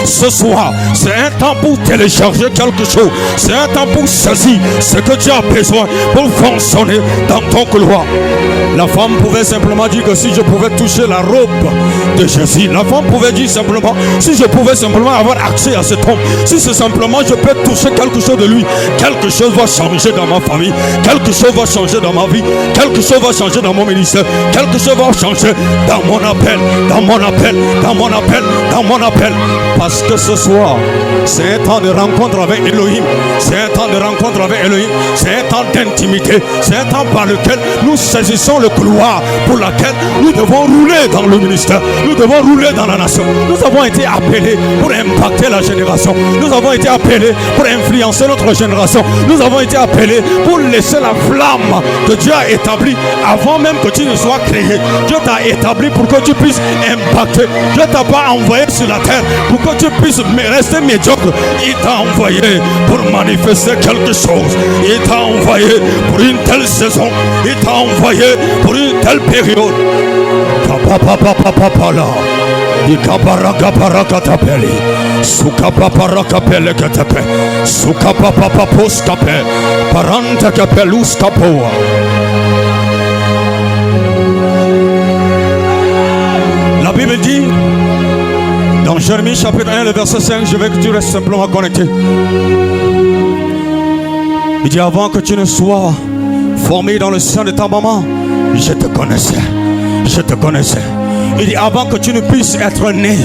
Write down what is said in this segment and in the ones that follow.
ce soir, c'est un temps pour télécharger quelque chose. C'est un temps pour saisir ce que tu as besoin pour fonctionner dans ton couloir. La femme pouvait simplement dire que si je pouvais toucher la robe de Jésus, la femme pouvait dire simplement, si je pouvais simplement avoir accès à cet homme, si c'est simplement je peux toucher quelque chose de lui, quelque chose va changer dans ma famille, quelque chose va changer dans ma vie, quelque chose va changer dans mon ministère, quelque chose va changer dans mon appel, dans mon appel, dans mon appel, dans mon appel. Parce que ce soir, c'est un temps de rencontre avec Elohim, c'est un temps de rencontre avec Elohim, c'est un temps d'intimité, c'est un temps par lequel nous saisissons le couloir pour lequel nous devons rouler dans le ministère, nous devons rouler dans la nation. Nous avons été appelés pour impacter la génération, nous avons été appelés pour influencer notre génération, nous avons été appelés pour laisser la flamme que Dieu a établie avant même que tu ne sois créé. Dieu t'a établi pour que tu puisses impacter. Dieu t'a pas envoyé sur la terre pour que tu puisses rester médiocre. Il t'a envoyé pour manifester quelque chose. Il t'a envoyé pour une telle saison. Il t'a envoyé pour une telle période. La Bible dit dans Jérémie chapitre 1 le verset 5, je veux que tu restes simplement connecté. Il dit avant que tu ne sois formé dans le sein de ta maman, je te connaissais. Je te connaissais. Il dit avant que tu ne puisses être né,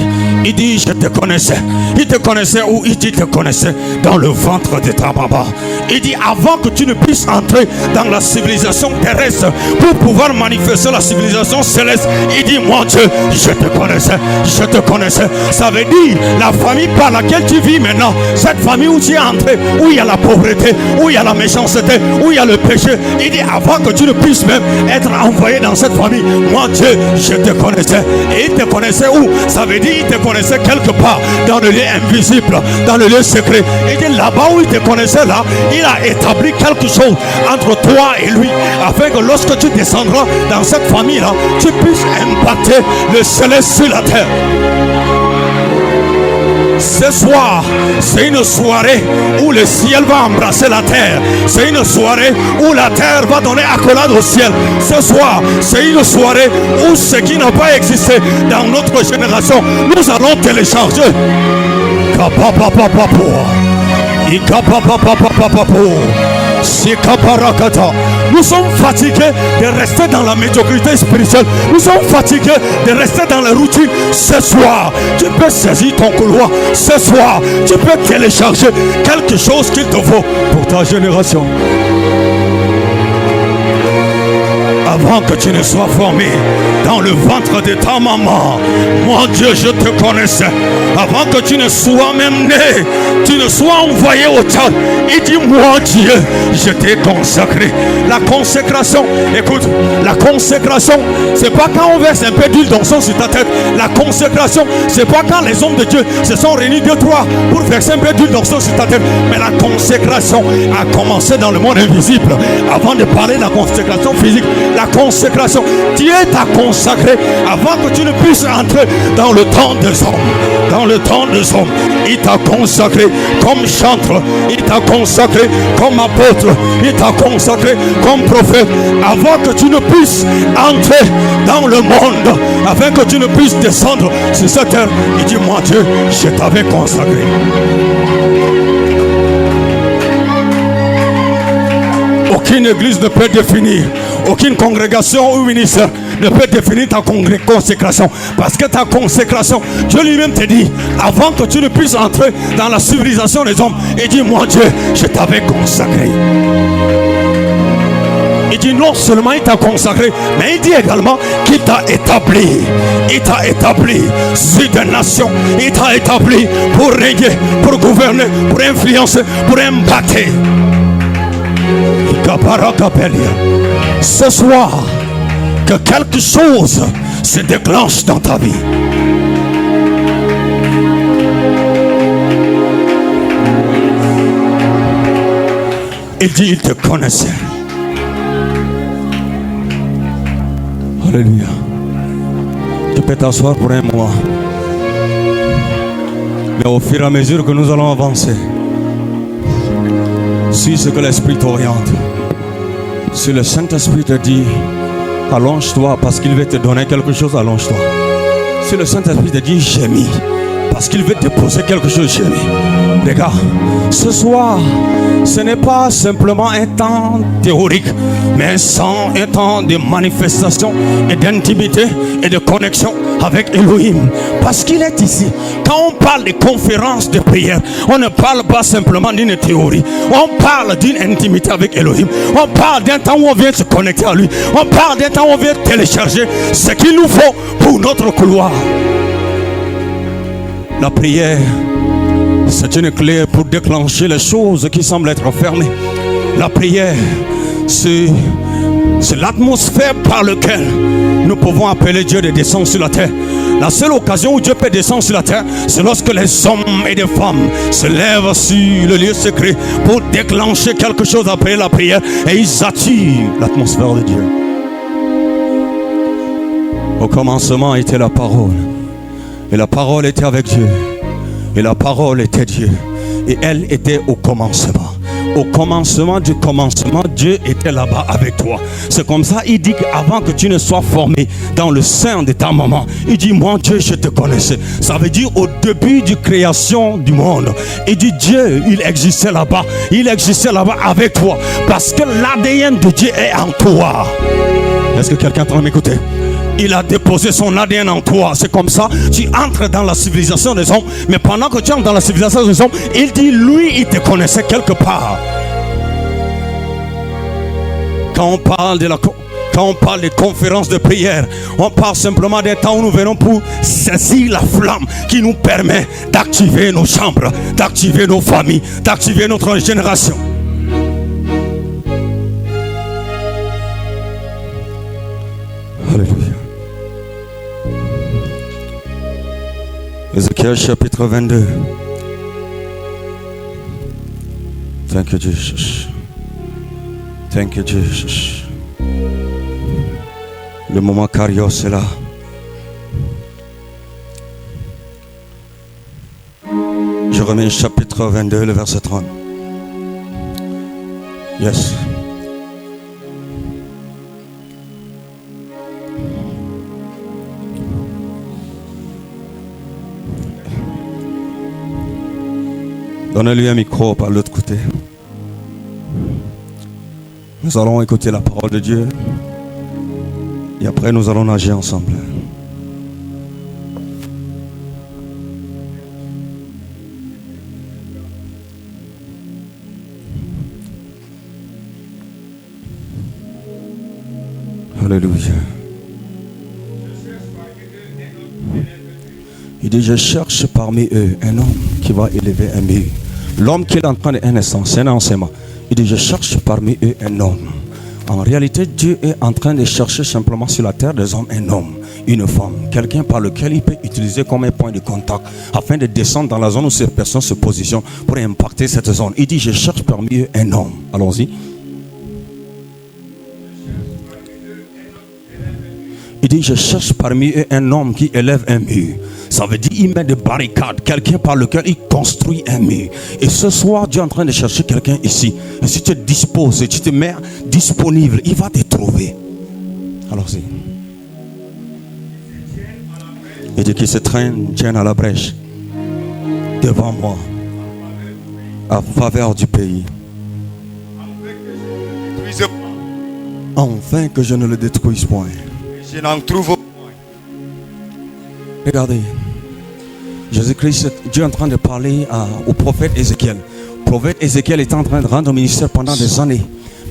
il dit je te connaissais. Il te connaissait où? Il dit te connaissait dans le ventre de ta maman. Il dit avant que tu ne puisses entrer dans la civilisation terrestre pour pouvoir manifester la civilisation céleste, il dit mon Dieu, je te connaissais, je te connaissais. Ça veut dire la famille par laquelle tu vis maintenant, cette famille où tu es entré, où il y a la pauvreté, où il y a la méchanceté, où il y a le péché. Il dit avant que tu ne puisses même être envoyé dans cette famille, mon Dieu, je te connaissais. Et il te connaissait où? Ça veut dire il te connaissait quelque part dans le lieu invisible, dans le lieu secret. Il dit là-bas où il te connaissait là, il a établi quelque chose entre toi et lui, afin que lorsque tu descendras dans cette famille là, tu puisses impacter le céleste sur la terre. Ce soir, c'est une soirée où le ciel va embrasser la terre. C'est une soirée où la terre va donner accolade au ciel. Ce soir, c'est une soirée où ce qui n'a pas existé dans notre génération, nous allons télécharger. Nous sommes fatigués de rester dans la médiocrité spirituelle. Nous sommes fatigués de rester dans la routine. Ce soir, tu peux saisir ton couloir. Ce soir, tu peux télécharger quelque chose qu'il te faut pour ta génération. Avant que tu ne sois formé dans le ventre de ta maman, mon Dieu, je te connaissais. Avant que tu ne sois même né, tu ne sois envoyé au Tchad, il dit moi Dieu, je t'ai consacré. La consécration, écoute, la consécration, c'est pas quand on verse un peu d'huile d'onction sur ta tête. La consécration, c'est pas quand les hommes de Dieu se sont réunis 2-3 pour verser un peu d'huile d'onction sur ta tête. Mais la consécration a commencé dans le monde invisible. Avant de parler de la consécration physique, la consécration, Dieu t'a consacré avant que tu ne puisses entrer dans le temps des hommes. Dans le temps des hommes, il t'a consacré comme chantre, il t'a consacré comme apôtre, il t'a consacré comme prophète avant que tu ne puisses entrer dans le monde, afin que tu ne puisses descendre sur cette terre. Il dit mon Dieu, je t'avais consacré. Aucune église ne peut définir, aucune congrégation ou ministère ne peut définir ta consécration. Parce que ta consécration, Dieu lui-même te dit, avant que tu ne puisses entrer dans la civilisation des hommes, il dit, mon Dieu, je t'avais consacré. Il dit non seulement il t'a consacré, mais il dit également qu'il t'a établi. Il t'a établi sur des nations. Il t'a établi pour régner, pour gouverner, pour influencer, pour impacter. Ce soir, que quelque chose se déclenche dans ta vie. Il dit il te connaissait. Alléluia. Tu peux t'asseoir pour un mois. Mais au fur et à mesure que nous allons avancer, suis ce que l'Esprit t'oriente. Si le Saint-Esprit te dit, allonge-toi parce qu'il veut te donner quelque chose, allonge-toi. Si le Saint-Esprit te dit, gémis, parce qu'il veut te poser quelque chose, gémis. Les gars, ce soir, ce n'est pas simplement un temps théorique, mais un temps de manifestation et d'intimité et de connexion avec Elohim. Parce qu'il est ici. Quand on parle de conférences de prière, on ne parle pas simplement d'une théorie. On parle d'une intimité avec Elohim. On parle d'un temps où on vient se connecter à lui. On parle d'un temps où on vient télécharger ce qu'il nous faut pour notre couloir. La prière, c'est une clé pour déclencher les choses qui semblent être fermées. La prière, c'est l'atmosphère par laquelle nous pouvons appeler Dieu de descendre sur la terre. La seule occasion où Dieu peut descendre sur la terre, c'est lorsque les hommes et les femmes se lèvent sur le lieu secret pour déclencher quelque chose après la prière et ils attirent l'atmosphère de Dieu. Au commencement était la parole. Et la parole était avec Dieu. Et la parole était Dieu. Et elle était au commencement. Au commencement du commencement, Dieu était là-bas avec toi. C'est comme ça, il dit qu'avant que tu ne sois formé dans le sein de ta maman, il dit, moi Dieu, je te connaissais. Ça veut dire au début de création du monde. Il dit, Dieu, il existait là-bas. Il existait là-bas avec toi. Parce que l'ADN de Dieu est en toi. Est-ce que quelqu'un est en train de m'écouter? Il a déposé son ADN en toi. C'est comme ça, tu entres dans la civilisation des hommes. Mais pendant que tu entres dans la civilisation des hommes, il dit, lui, il te connaissait quelque part. Quand on parle des conférences de prière, on parle simplement d'un temps où nous venons pour saisir la flamme qui nous permet d'activer nos chambres, d'activer nos familles, d'activer notre génération. Alléluia. Ézéchiel chapitre 22. Thank you, Jesus. Thank you, Jesus. Le moment Karios est là. Je remets chapitre 22, le verset 30. Yes. Donnez-lui un micro par l'autre côté. Nous allons écouter la parole de Dieu. Et après nous allons agir ensemble. Alléluia. Il dit, je cherche parmi eux un homme qui va élever un mur. L'homme qui est en train d'un instant, c'est un enseignement. Il dit, je cherche parmi eux un homme. En réalité, Dieu est en train de chercher simplement sur la terre des hommes un homme, une femme, quelqu'un par lequel il peut utiliser comme un point de contact afin de descendre dans la zone où ces personnes se positionnent pour impacter cette zone. Il dit, je cherche parmi eux un homme. Allons-y. Il dit, je cherche parmi eux un homme qui élève un mur. Ça veut dire qu'il met des barricades, quelqu'un par lequel il construit un mur. Et ce soir, Dieu est en train de chercher quelqu'un ici. Et si tu te disposes, si tu te mets disponible, il va te trouver. Allons-y. Il dit qu'il se tienne à la brèche devant moi, à faveur du pays. Enfin que je ne le détruise point. Je n'en trouve point. Regardez, Jésus-Christ, Dieu est en train de parler au prophète Ézéchiel. Le prophète Ézéchiel est en train de rendre ministère pendant des années.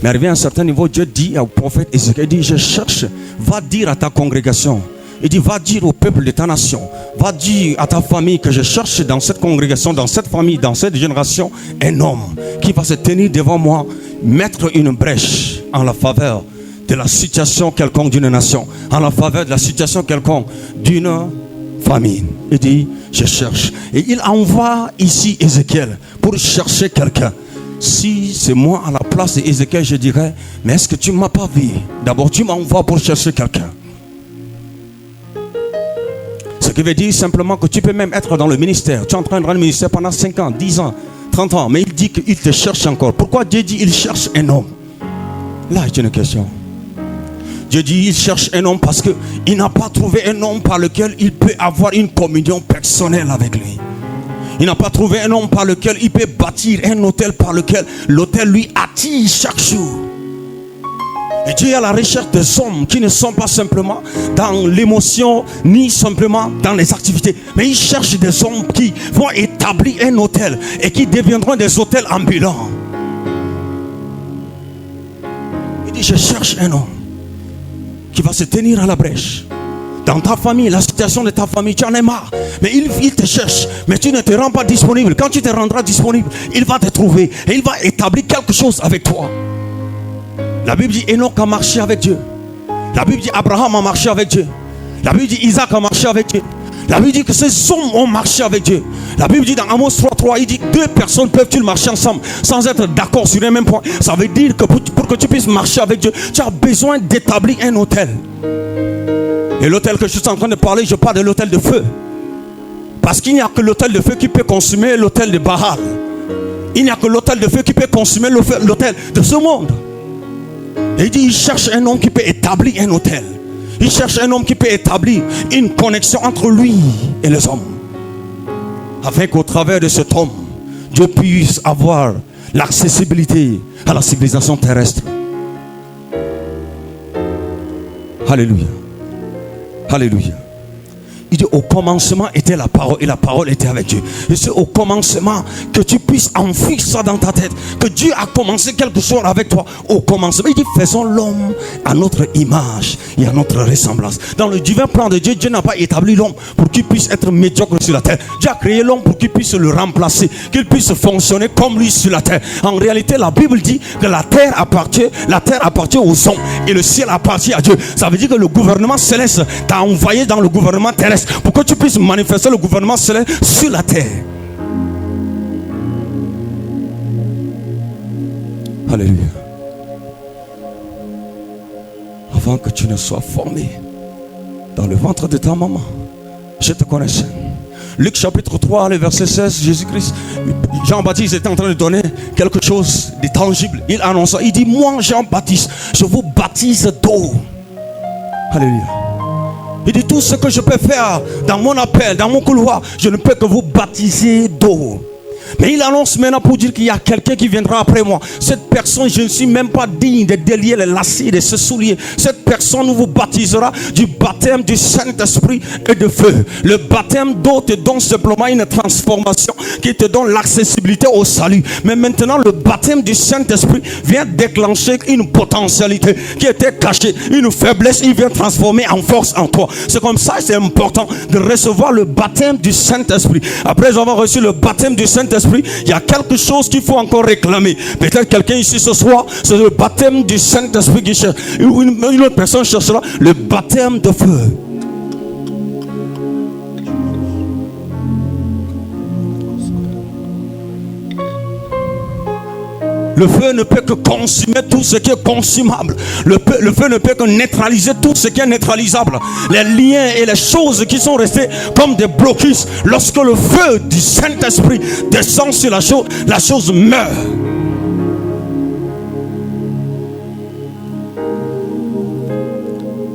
Mais arrivé à un certain niveau, Dieu dit au prophète Ézéchiel, il dit, je cherche, va dire à ta congrégation. Il dit, va dire au peuple de ta nation, va dire à ta famille que je cherche dans cette congrégation, dans cette famille, dans cette génération, un homme qui va se tenir devant moi, mettre une brèche en la faveur de la situation quelconque d'une nation, en la faveur de la situation quelconque d'une famille. Il dit, je cherche. Et il envoie ici Ézéchiel pour chercher quelqu'un. Si c'est moi à la place d'Ézéchiel, je dirais, mais est-ce que tu ne m'as pas vu? D'abord, tu m'envoies pour chercher quelqu'un. qui veut dire simplement que tu peux même être dans le ministère. Tu es en train de rendre le ministère pendant 5 ans, 10 ans, 30 ans. Mais il dit qu'il te cherche encore. Pourquoi Dieu dit qu'il cherche un homme? Là est une question. Dieu dit qu'il cherche un homme parce qu'il n'a pas trouvé un homme par lequel il peut avoir une communion personnelle avec lui. Il n'a pas trouvé un homme par lequel il peut bâtir un hôtel par lequel l'hôtel lui attire chaque jour. Et Dieu est à la recherche des hommes qui ne sont pas simplement dans l'émotion ni simplement dans les activités, mais il cherche des hommes qui vont établir un hôtel et qui deviendront des hôtels ambulants. Il dit: je cherche un homme qui va se tenir à la brèche. Dans ta famille, la situation de ta famille, tu en es marre. Mais il te cherche, mais tu ne te rends pas disponible. Quand tu te rendras disponible, il va te trouver et il va établir quelque chose avec toi. La Bible dit Enoch a marché avec Dieu. La Bible dit Abraham a marché avec Dieu. La Bible dit Isaac a marché avec Dieu. La Bible dit que ces hommes ont marché avec Dieu. La Bible dit dans Amos 3:3, il dit: 2 personnes peuvent-ils marcher ensemble sans être d'accord sur un même point? Ça veut dire que pour que tu puisses marcher avec Dieu, tu as besoin d'établir un hôtel. Et l'hôtel que je suis en train de parler, je parle de l'hôtel de feu. Parce qu'il n'y a que l'hôtel de feu qui peut consumer l'hôtel de Baal. Il n'y a que l'hôtel de feu qui peut consumer l'hôtel de ce monde. Et il dit: il cherche un homme qui peut établir un hôtel. Il cherche un homme qui peut établir une connexion entre lui et les hommes. Afin qu'au travers de cet homme, Dieu puisse avoir l'accessibilité à la civilisation terrestre. Alléluia. Alléluia. Il dit: au commencement était la parole et la parole était avec Dieu. Et c'est au commencement que tu puisses enfuir ça dans ta tête, que Dieu a commencé quelque chose avec toi au commencement. Il dit: faisons l'homme à notre image et à notre ressemblance. Dans le divin plan de Dieu, Dieu n'a pas établi l'homme pour qu'il puisse être médiocre sur la terre. Dieu a créé l'homme pour qu'il puisse le remplacer, qu'il puisse fonctionner comme lui sur la terre. En réalité, la Bible dit que la terre appartient aux hommes et le ciel appartient à Dieu. Ça veut dire que le gouvernement céleste t'a envoyé dans le gouvernement terrestre pour que tu puisses manifester le gouvernement céleste sur la terre. Alléluia. Avant que tu ne sois formé dans le ventre de ta maman, je te connaissais. Luc chapitre 3, le verset 16, Jésus-Christ, Jean-Baptiste était en train de donner quelque chose de tangible. Il annonça, il dit: moi Jean-Baptiste, je vous baptise d'eau. Alléluia. Il dit: tout ce que je peux faire dans mon appel, dans mon couloir, je ne peux que vous baptiser d'eau. Mais il annonce maintenant pour dire qu'il y a quelqu'un qui viendra après moi. Cette personne, je ne suis même pas digne de délier les lacets de ce soulier. Cette personne vous baptisera du baptême du Saint-Esprit et de feu. Le baptême d'eau te donne simplement une transformation qui te donne l'accessibilité au salut. Mais maintenant, le baptême du Saint-Esprit vient déclencher une potentialité qui était cachée, une faiblesse. Il vient transformer en force en toi. C'est comme ça, c'est important de recevoir le baptême du Saint-Esprit. Après avoir reçu le baptême du Saint-Esprit, il y a quelque chose qu'il faut encore réclamer. Peut-être quelqu'un ici ce soir, c'est le baptême du Saint-Esprit qui cherche. Une autre personne cherchera le baptême de feu. Le feu ne peut que consumer tout ce qui est consumable. Le feu ne peut que neutraliser tout ce qui est neutralisable. Les liens et les choses qui sont restées comme des blocus. Lorsque le feu du Saint-Esprit descend sur la chose meurt.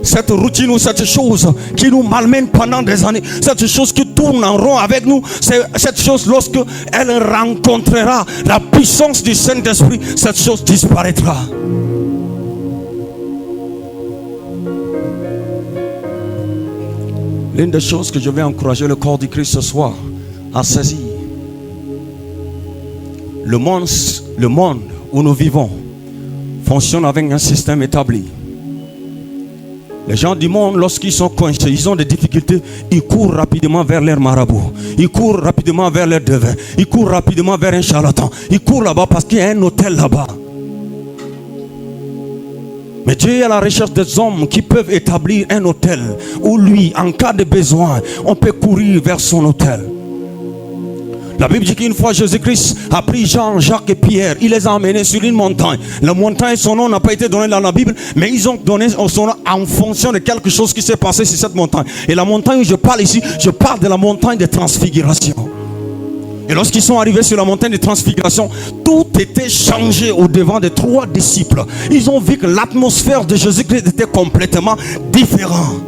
Cette routine ou cette chose qui nous malmène pendant des années, cette chose qui tourne en rond avec nous, c'est cette chose, lorsque elle rencontrera la puissance du Saint-Esprit, cette chose disparaîtra. L'une des choses que je vais encourager le corps du Christ ce soir à saisir: le monde où nous vivons fonctionne avec un système établi. Les gens du monde, lorsqu'ils sont coincés, ils ont des difficultés, ils courent rapidement vers leur marabout, ils courent rapidement vers leur devin, ils courent rapidement vers un charlatan, ils courent là-bas parce qu'il y a un hôtel là-bas. Mais Dieu est à la recherche des hommes qui peuvent établir un hôtel où lui, en cas de besoin, on peut courir vers son hôtel. La Bible dit qu'une fois Jésus-Christ a pris Jean, Jacques et Pierre, il les a emmenés sur une montagne. La montagne, son nom n'a pas été donné dans la Bible, mais ils ont donné son nom en fonction de quelque chose qui s'est passé sur cette montagne. Et la montagne où je parle ici, je parle de la montagne de transfiguration. Et lorsqu'ils sont arrivés sur la montagne de transfiguration, tout était changé au devant des 3 disciples. Ils ont vu que l'atmosphère de Jésus-Christ était complètement différente.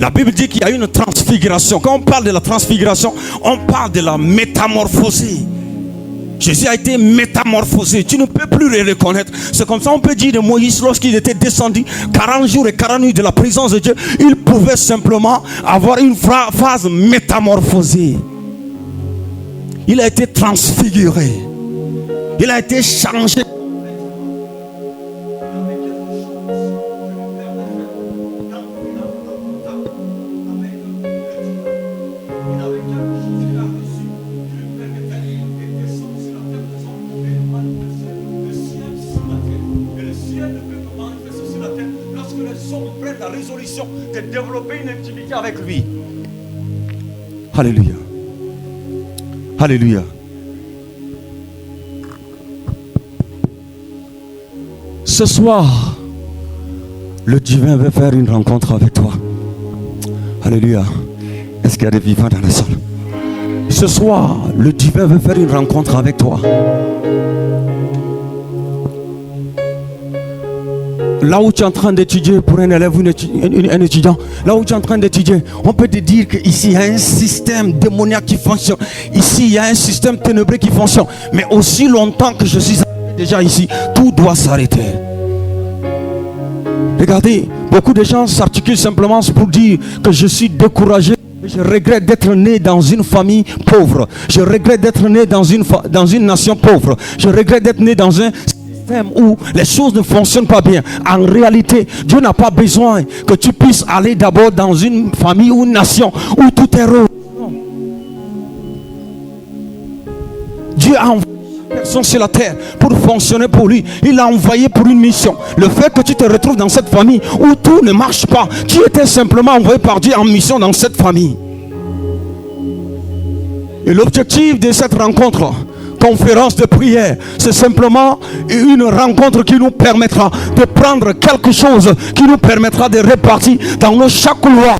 La Bible dit qu'il y a une transfiguration. Quand on parle de la transfiguration, on parle de la métamorphosée. Jésus a été métamorphosé. Tu ne peux plus le reconnaître. C'est comme ça on peut dire de Moïse, lorsqu'il était descendu 40 jours et 40 nuits de la présence de Dieu, il pouvait simplement avoir une phase métamorphosée. Il a été transfiguré. Il a été changé. De développer une intimité avec lui. Alléluia. Alléluia. Ce soir, le divin veut faire une rencontre avec toi. Alléluia. Est-ce qu'il y a des vivants dans la salle? Ce soir, le divin veut faire une rencontre avec toi. Là où tu es en train d'étudier pour un élève ou un étudiant, là où tu es en train d'étudier, on peut te dire qu'ici il y a un système démoniaque qui fonctionne. Ici il y a un système ténébreux qui fonctionne. Mais aussi longtemps que je suis déjà ici, tout doit s'arrêter. Regardez, beaucoup de gens s'articulent simplement pour dire que je suis découragé. Je regrette d'être né dans une famille pauvre. Je regrette d'être né dans une nation pauvre. Je regrette d'être né dans un où les choses ne fonctionnent pas bien. En réalité, Dieu n'a pas besoin que tu puisses aller d'abord dans une famille ou une nation où tout est rose. Dieu a envoyé chaque personne sur la terre pour fonctionner pour lui. Il l'a envoyé pour une mission. Le fait que tu te retrouves dans cette famille où tout ne marche pas, tu étais simplement envoyé par Dieu en mission dans cette famille. Et l'objectif de cette rencontre, conférence de prière, c'est simplement une rencontre qui nous permettra de prendre quelque chose qui nous permettra de répartir dans nos chaque couloir.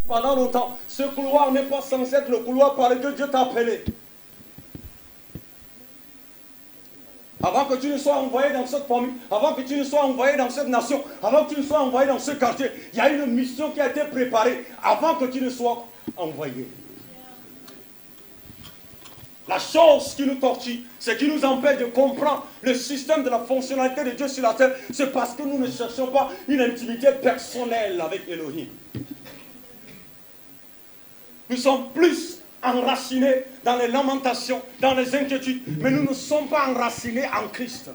Pendant longtemps, ce couloir n'est pas censé être le couloir par lequel Dieu t'a appelé. Avant que tu ne sois envoyé dans cette famille, avant que tu ne sois envoyé dans cette nation, avant que tu ne sois envoyé dans ce quartier, il y a une mission qui a été préparée avant que tu ne sois envoyé. La chose qui nous torture, c'est qui nous empêche de comprendre le système de la fonctionnalité de Dieu sur la terre, c'est parce que nous ne cherchons pas une intimité personnelle avec Elohim. Nous sommes plus enracinés dans les lamentations, dans les inquiétudes, mais nous ne sommes pas enracinés en Christ.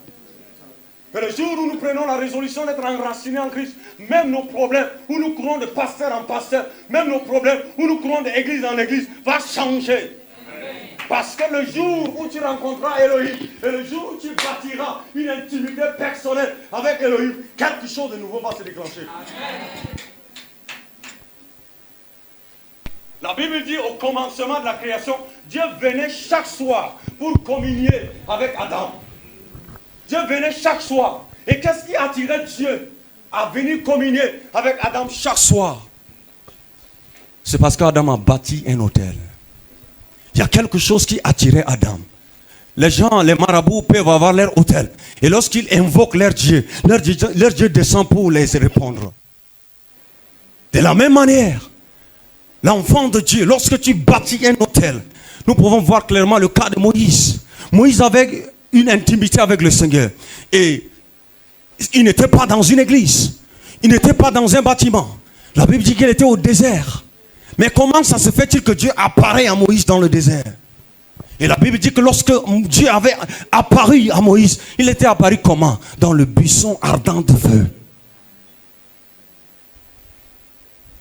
Et le jour où nous prenons la résolution d'être enracinés en Christ, même nos problèmes, où nous courons de pasteur en pasteur, même nos problèmes, où nous courons d'église en église, va changer. Parce que le jour où tu rencontreras Elohim, et le jour où tu bâtiras une intimité personnelle avec Elohim, quelque chose de nouveau va se déclencher. Amen. La Bible dit au commencement de la création, Dieu venait chaque soir pour communier avec Adam. Dieu venait chaque soir. Et qu'est-ce qui attirait Dieu à venir communier avec Adam chaque soir? C'est parce qu'Adam a bâti un autel. Il y a quelque chose qui attirait Adam. Les gens, les marabouts peuvent avoir leur autel. Et lorsqu'ils invoquent leur Dieu descend pour les répondre. De la même manière, l'enfant de Dieu, lorsque tu bâtis un autel, nous pouvons voir clairement le cas de Moïse. Moïse avait une intimité avec le Seigneur. Et il n'était pas dans une église. Il n'était pas dans un bâtiment. La Bible dit qu'il était au désert. Mais comment ça se fait-il que Dieu apparaît à Moïse dans le désert? Et la Bible dit que lorsque Dieu avait apparu à Moïse, il était apparu comment? Dans le buisson ardent de feu.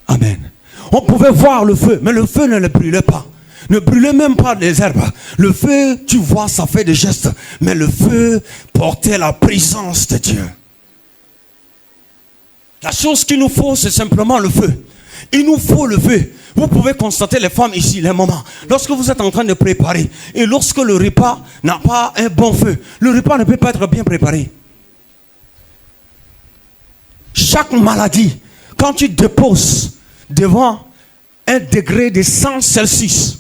Amen. On pouvait voir le feu, mais le feu ne le brûlait pas. Ne brûlez même pas les herbes. Le feu, tu vois, ça fait des gestes. Mais le feu portait la présence de Dieu. La chose qu'il nous faut, c'est simplement le feu. Il nous faut le feu. Vous pouvez constater les femmes ici, les mamans. Lorsque vous êtes en train de préparer, et lorsque le repas n'a pas un bon feu, le repas ne peut pas être bien préparé. Chaque maladie, quand tu déposes devant un degré de 100 Celsius,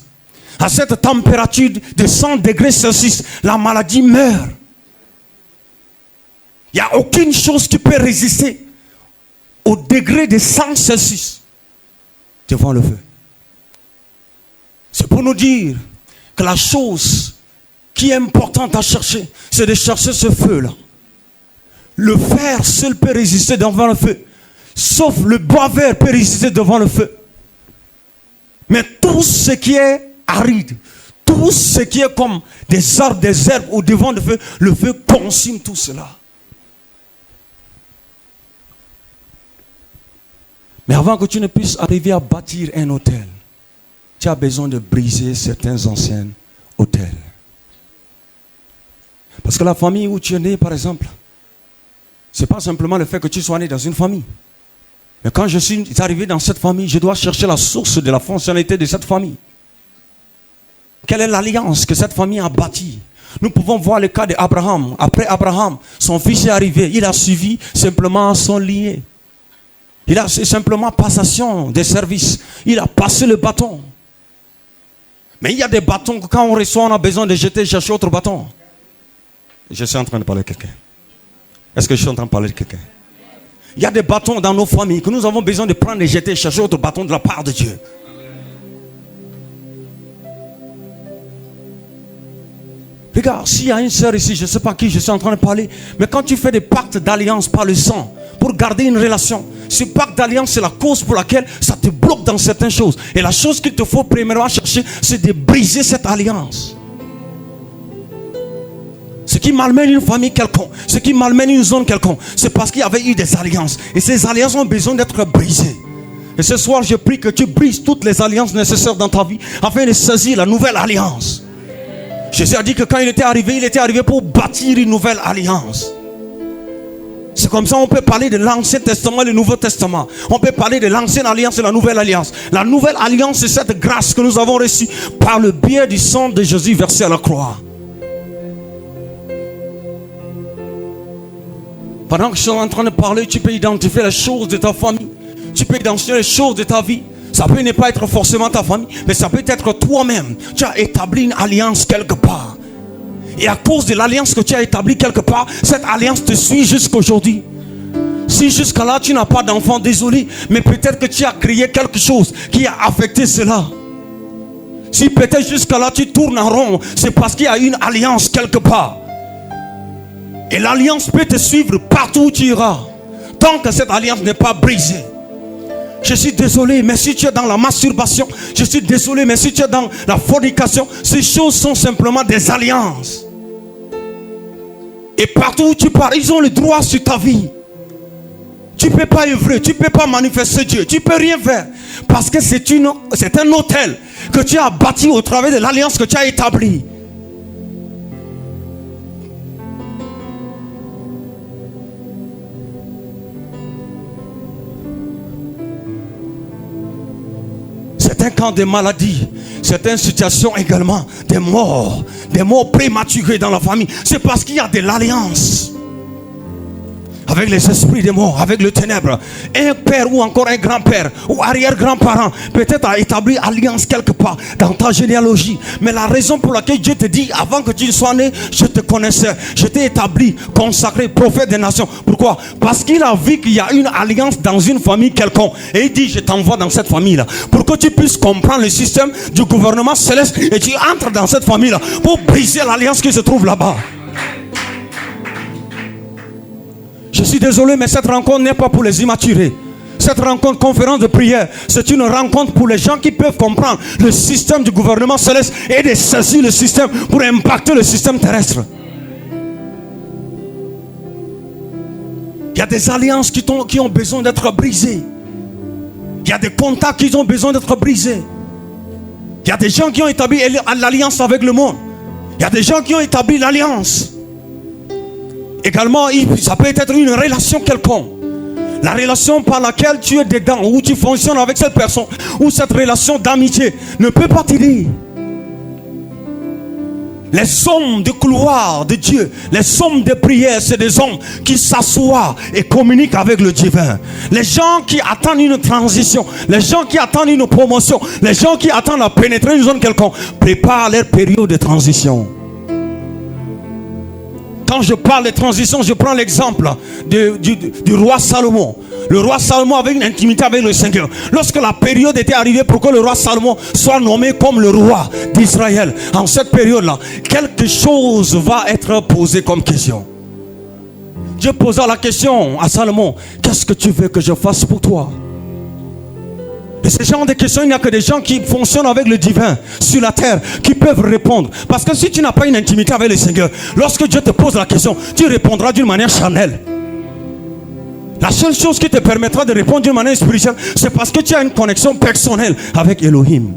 à cette température de 100 degrés Celsius, la maladie meurt. Il n'y a aucune chose qui peut résister au degré de 100 Celsius devant le feu. C'est pour nous dire que la chose qui est importante à chercher, c'est de chercher ce feu-là. Le fer seul peut résister devant le feu. Sauf le bois vert peut résister devant le feu. Mais tout ce qui est aride, tout ce qui est comme des arbres, des herbes au devant du feu, le feu consume tout cela. Mais avant que tu ne puisses arriver à bâtir un autel, tu as besoin de briser certains anciens autels. Parce que la famille où tu es né, par exemple, ce n'est pas simplement le fait que tu sois né dans une famille. Mais quand je suis arrivé dans cette famille, je dois chercher la source de la fonctionnalité de cette famille. Quelle est l'alliance que cette famille a bâtie? Nous pouvons voir le cas d'Abraham. Après Abraham, son fils est arrivé. Il a suivi simplement son lié. Il a simplement passation des services. Il a passé le bâton. Mais il y a des bâtons que quand on reçoit, on a besoin de jeter, chercher autre bâton. Je suis en train de parler de quelqu'un. Est-ce que je suis en train de parler de quelqu'un? Il y a des bâtons dans nos familles que nous avons besoin de prendre et jeter, chercher autre bâton de la part de Dieu. Regarde, s'il y a une sœur ici, je ne sais pas qui je suis en train de parler, mais quand tu fais des pactes d'alliance par le sang, pour garder une relation, ce pacte d'alliance, c'est la cause pour laquelle ça te bloque dans certaines choses. Et la chose qu'il te faut premièrement chercher, c'est de briser cette alliance. Ce qui malmène une famille quelconque, ce qui malmène une zone quelconque, c'est parce qu'il y avait eu des alliances. Et ces alliances ont besoin d'être brisées. Et ce soir, je prie que tu brises toutes les alliances nécessaires dans ta vie afin de saisir la nouvelle alliance. Jésus a dit que quand il était arrivé pour bâtir une nouvelle alliance. C'est comme ça qu'on peut parler de l'Ancien Testament et le Nouveau Testament. On peut parler de l'ancienne alliance et la nouvelle alliance. La nouvelle alliance, c'est cette grâce que nous avons reçue par le biais du sang de Jésus versé à la croix. Pendant que je suis en train de parler, tu peux identifier les choses de ta famille. Tu peux identifier les choses de ta vie. Ça peut ne pas être forcément ta famille, mais ça peut être toi-même. Tu as établi une alliance quelque part. Et à cause de l'alliance que tu as établie quelque part, cette alliance te suit jusqu'aujourd'hui. Si jusqu'à là tu n'as pas d'enfant, désolé, mais peut-être que tu as créé quelque chose qui a affecté cela. Si peut-être jusqu'à là tu tournes en rond, c'est parce qu'il y a une alliance quelque part. Et l'alliance peut te suivre partout où tu iras, tant que cette alliance n'est pas brisée. Je suis désolé, mais si tu es dans la masturbation, je suis désolé, mais si tu es dans la fornication, ces choses sont simplement des alliances. Et partout où tu pars, ils ont le droit sur ta vie. Tu ne peux pas œuvrer, tu ne peux pas manifester Dieu, tu ne peux rien faire. Parce que c'est un autel que tu as bâti au travers de l'alliance que tu as établie. C'est un camp de maladies, c'est une situation également des morts prématurés dans la famille. C'est parce qu'il y a de l'alliance avec les esprits des morts, avec le ténèbre. Un père ou encore un grand-père ou arrière-grand-parent peut-être a établi alliance quelque part dans ta généalogie. Mais la raison pour laquelle Dieu te dit, avant que tu ne sois né, je te connaissais, je t'ai établi, consacré, prophète des nations. Pourquoi? Parce qu'il a vu qu'il y a une alliance dans une famille quelconque. Et il dit, je t'envoie dans cette famille-là. Pour que tu puisses comprendre le système du gouvernement céleste. Et tu entres dans cette famille-là pour briser l'alliance qui se trouve là-bas. Je suis désolé, mais cette rencontre n'est pas pour les immaturés. Cette rencontre, conférence de prière, c'est une rencontre pour les gens qui peuvent comprendre le système du gouvernement céleste et de saisir le système pour impacter le système terrestre. Il y a des alliances qui ont besoin d'être brisées. Il y a des contacts qui ont besoin d'être brisés. Il y a des gens qui ont établi l'alliance avec le monde. Il y a des gens qui ont établi l'alliance. Également, ça peut être une relation quelconque. La relation par laquelle tu es dedans, où tu fonctionnes avec cette personne, ou cette relation d'amitié, ne peut pas t'aider. Les hommes de couloir de Dieu, les hommes de prière, c'est des hommes qui s'assoient et communiquent avec le divin. Les gens qui attendent une transition, les gens qui attendent une promotion, les gens qui attendent à pénétrer une zone quelconque, préparent leur période de transition. Quand je parle de transition, je prends l'exemple du roi Salomon. Le roi Salomon avait une intimité avec le Seigneur. Lorsque la période était arrivée pour que le roi Salomon soit nommé comme le roi d'Israël, en cette période-là, quelque chose va être posé comme question. Dieu posa la question à Salomon: qu'est-ce que tu veux que je fasse pour toi? Et ce genre de questions, il n'y a que des gens qui fonctionnent avec le divin sur la terre qui peuvent répondre. Parce que si tu n'as pas une intimité avec le Seigneur, lorsque Dieu te pose la question, tu répondras d'une manière charnelle. La seule chose qui te permettra de répondre d'une manière spirituelle, c'est parce que tu as une connexion personnelle avec Elohim.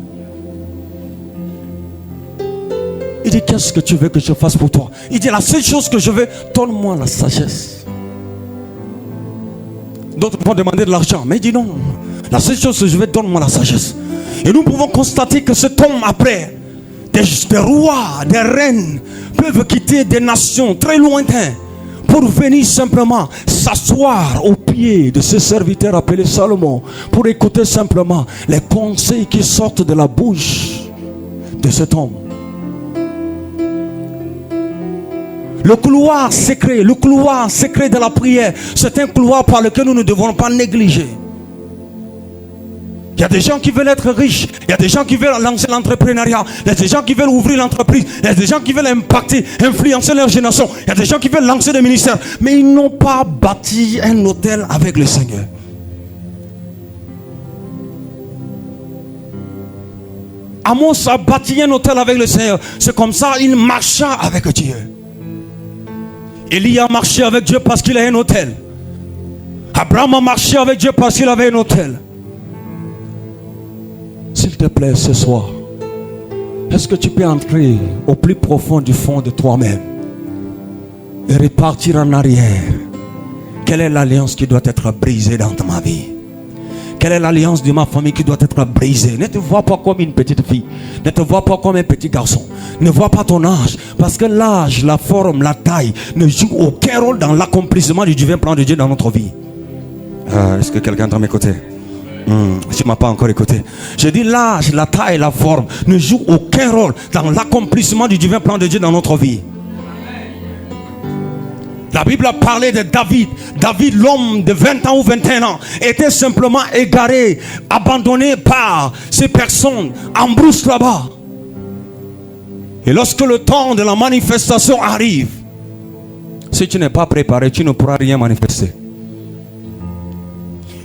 Il dit: qu'est-ce que tu veux que je fasse pour toi? Il dit: la seule chose que je veux, donne-moi la sagesse. D'autres vont demander de l'argent, mais il dit non. La seule chose que je veux, donne-moi la sagesse. Et nous pouvons constater que cet homme, après, des rois, des reines, peuvent quitter des nations très lointaines pour venir simplement s'asseoir au pied de ce serviteur appelé Salomon, pour écouter simplement les conseils qui sortent de la bouche de cet homme. Le couloir secret de la prière, c'est un couloir par lequel nous ne devons pas négliger. Il y a des gens qui veulent être riches, il y a des gens qui veulent lancer l'entrepreneuriat, il y a des gens qui veulent ouvrir l'entreprise, il y a des gens qui veulent impacter, influencer leur génération, il y a des gens qui veulent lancer des ministères, mais ils n'ont pas bâti un hôtel avec le Seigneur. Amos a bâti un hôtel avec le Seigneur. C'est comme ça il marcha avec Dieu. Élie a marché avec Dieu parce qu'il a un hôtel. Abraham a marché avec Dieu parce qu'il avait un hôtel. S'il te plaît, ce soir, est-ce que tu peux entrer au plus profond du fond de toi-même et repartir en arrière? Quelle est l'alliance qui doit être brisée dans ma vie? Quelle est l'alliance de ma famille qui doit être brisée? Ne te vois pas comme une petite fille. Ne te vois pas comme un petit garçon. Ne vois pas ton âge. Parce que l'âge, la forme, la taille ne jouent aucun rôle dans l'accomplissement du divin plan de Dieu dans notre vie. Est-ce que quelqu'un est à mes côtés? Tu ne m'as pas encore écouté. Je dis l'âge, la taille, la forme ne jouent aucun rôle dans l'accomplissement du divin plan de Dieu dans notre vie. La Bible a parlé de David. David, l'homme de 20 ans ou 21 ans, était simplement égaré, abandonné par ces personnes en brousse là-bas. Et lorsque le temps de la manifestation arrive, si tu n'es pas préparé, tu ne pourras rien manifester.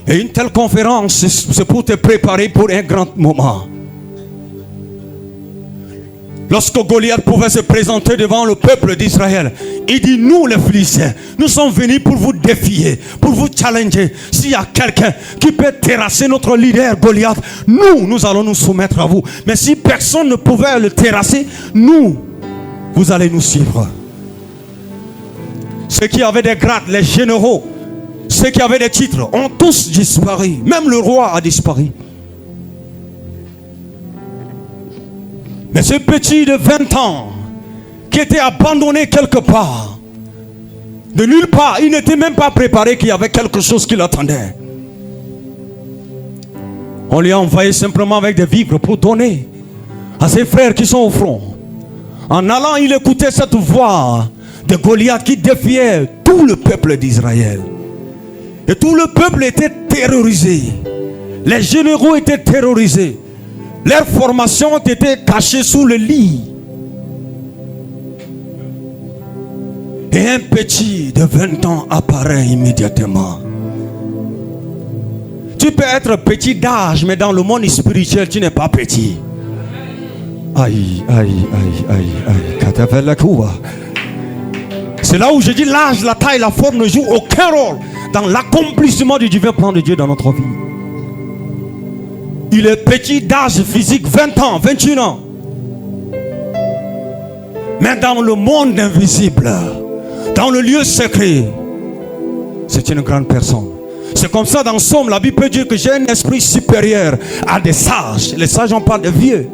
Et une telle conférence, c'est pour te préparer pour un grand moment. Lorsque Goliath pouvait se présenter devant le peuple d'Israël, il dit: nous les Philistins, nous sommes venus pour vous défier, pour vous challenger. S'il y a quelqu'un qui peut terrasser notre leader Goliath, nous allons nous soumettre à vous. Mais si personne ne pouvait le terrasser, vous allez nous suivre. Ceux qui avaient des grades, les généraux, ceux qui avaient des titres, ont tous disparu. Même le roi a disparu. Mais ce petit de 20 ans, qui était abandonné quelque part, de nulle part, il n'était même pas préparé qu'il y avait quelque chose qui l'attendait. On lui a envoyé simplement avec des vivres pour donner à ses frères qui sont au front. En allant, il écoutait cette voix de Goliath qui défiait tout le peuple d'Israël. Et tout le peuple était terrorisé. Les généraux étaient terrorisés. Leurs formations étaient cachées sous le lit. Et un petit de 20 ans apparaît immédiatement. Tu peux être petit d'âge, mais dans le monde spirituel, tu n'es pas petit. Aïe, aïe, aïe, aïe, aïe. C'est là où je dis l'âge, la taille, la forme ne jouent aucun rôle dans l'accomplissement du divin plan de Dieu dans notre vie. Il est petit d'âge physique, 20 ans, 21 ans. Mais dans le monde invisible, dans le lieu secret, c'est une grande personne. C'est comme ça dans Somme, la Bible peut dire que j'ai un esprit supérieur à des sages. Les sages, on parle de vieux.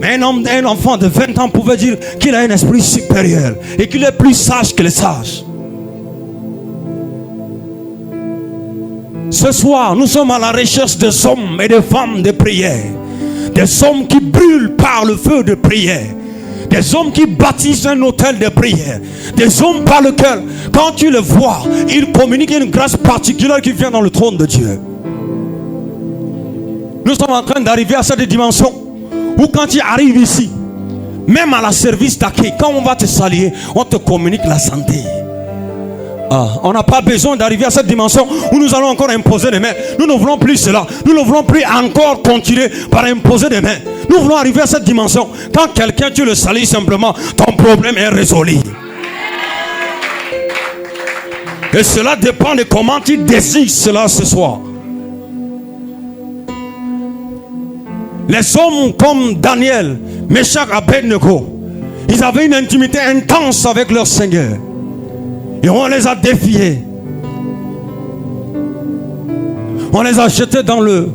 Mais un enfant de 20 ans pouvait dire qu'il a un esprit supérieur et qu'il est plus sage que les sages. Ce soir, nous sommes à la recherche des hommes et des femmes de prière. Des hommes qui brûlent par le feu de prière. Des hommes qui bâtissent un hôtel de prière. Des hommes par lesquels, quand tu les vois, ils communiquent une grâce particulière qui vient dans le trône de Dieu. Nous sommes en train d'arriver à cette dimension où quand tu arrives ici, même à la service d'accueil, quand on va te saluer, on te communique la santé. On n'a pas besoin d'arriver à cette dimension où nous allons encore imposer des mains. Nous ne voulons plus cela. Nous ne voulons plus encore continuer par imposer des mains. Nous voulons arriver à cette dimension. Quand quelqu'un, tu le salues simplement, ton problème est résolu. Et cela dépend de comment tu désires cela ce soir. Les hommes comme Daniel, Meshach, Abednego, ils avaient une intimité intense avec leur Seigneur. Et on les a défiés. On les a jetés dans le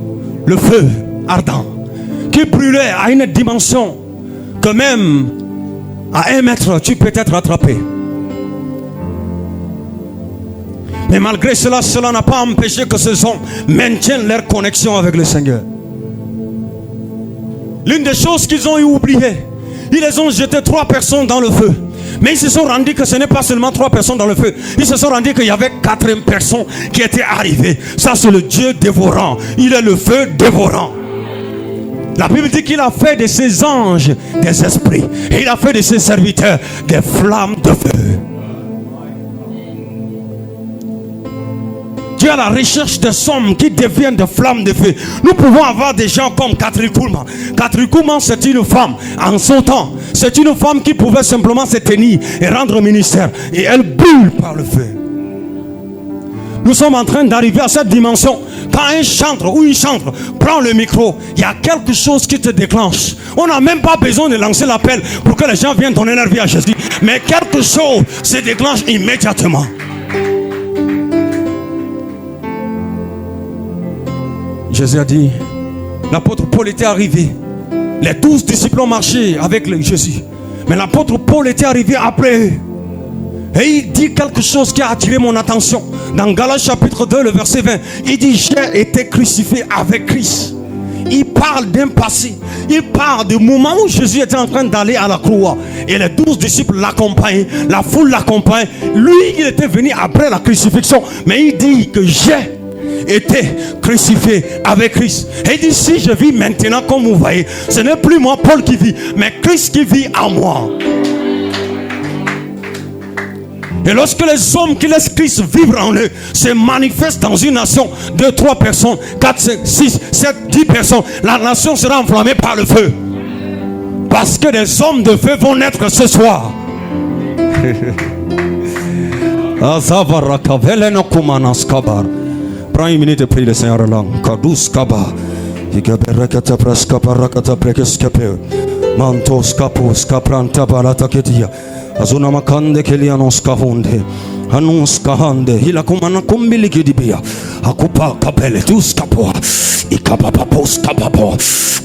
feu ardent qui brûlait à une dimension que même à 1 mètre tu peux être attrapé. Mais malgré cela, cela n'a pas empêché que ces hommes maintiennent leur connexion avec le Seigneur. L'une des choses qu'ils ont oubliées, ils les ont jeté 3 personnes dans le feu. Mais ils se sont rendus que ce n'est pas seulement 3 personnes dans le feu. Ils se sont rendus qu'il y avait 4 personnes qui étaient arrivées. Ça, c'est le Dieu dévorant. Il est le feu dévorant. La Bible dit qu'il a fait de ses anges des esprits. Et il a fait de ses serviteurs des flammes de feu. Dieu à la recherche des hommes qui deviennent des flammes de feu. Nous pouvons avoir des gens comme Catherine Kuhlman. Catherine Kuhlman, c'est une femme. En son temps, c'est une femme qui pouvait simplement se tenir et rendre ministère. Et elle brûle par le feu. Nous sommes en train d'arriver à cette dimension. Quand un chantre ou une chantre prend le micro, il y a quelque chose qui te déclenche. On n'a même pas besoin de lancer l'appel pour que les gens viennent donner leur vie à Jésus. Mais quelque chose se déclenche immédiatement. Jésus a dit, l'apôtre Paul était arrivé. Les 12 disciples ont marché avec Jésus. Mais l'apôtre Paul était arrivé après eux. Et il dit quelque chose qui a attiré mon attention. Dans Galates chapitre 2, le verset 20, il dit, j'ai été crucifié avec Christ. Il parle d'un passé. Il parle du moment où Jésus était en train d'aller à la croix. Et les 12 disciples l'accompagnent. La foule l'accompagne. Lui, il était venu après la crucifixion. Mais il dit que j'ai été crucifié avec Christ. Et il dit, si je vis maintenant comme vous voyez, ce n'est plus moi Paul qui vit, mais Christ qui vit en moi. Et lorsque les hommes qui laissent Christ vivre en eux se manifestent dans une nation, 2, 3 personnes, 4, 5, 6, 7, 10 personnes, la nation sera enflammée par le feu. Parce que des hommes de feu vont naître ce soir. Prends une minute et prie le Seigneur en langue. Kadus kaba. Ikaberakata praskapa rakata prekeskape. Mantos kapos kapranta balata kedia. Azuna makande kelianos kahunde. Anus kahande. Hila kumana kumbili kidibia. Akupa kapele tus kapoa. Ikapapapos kapapo.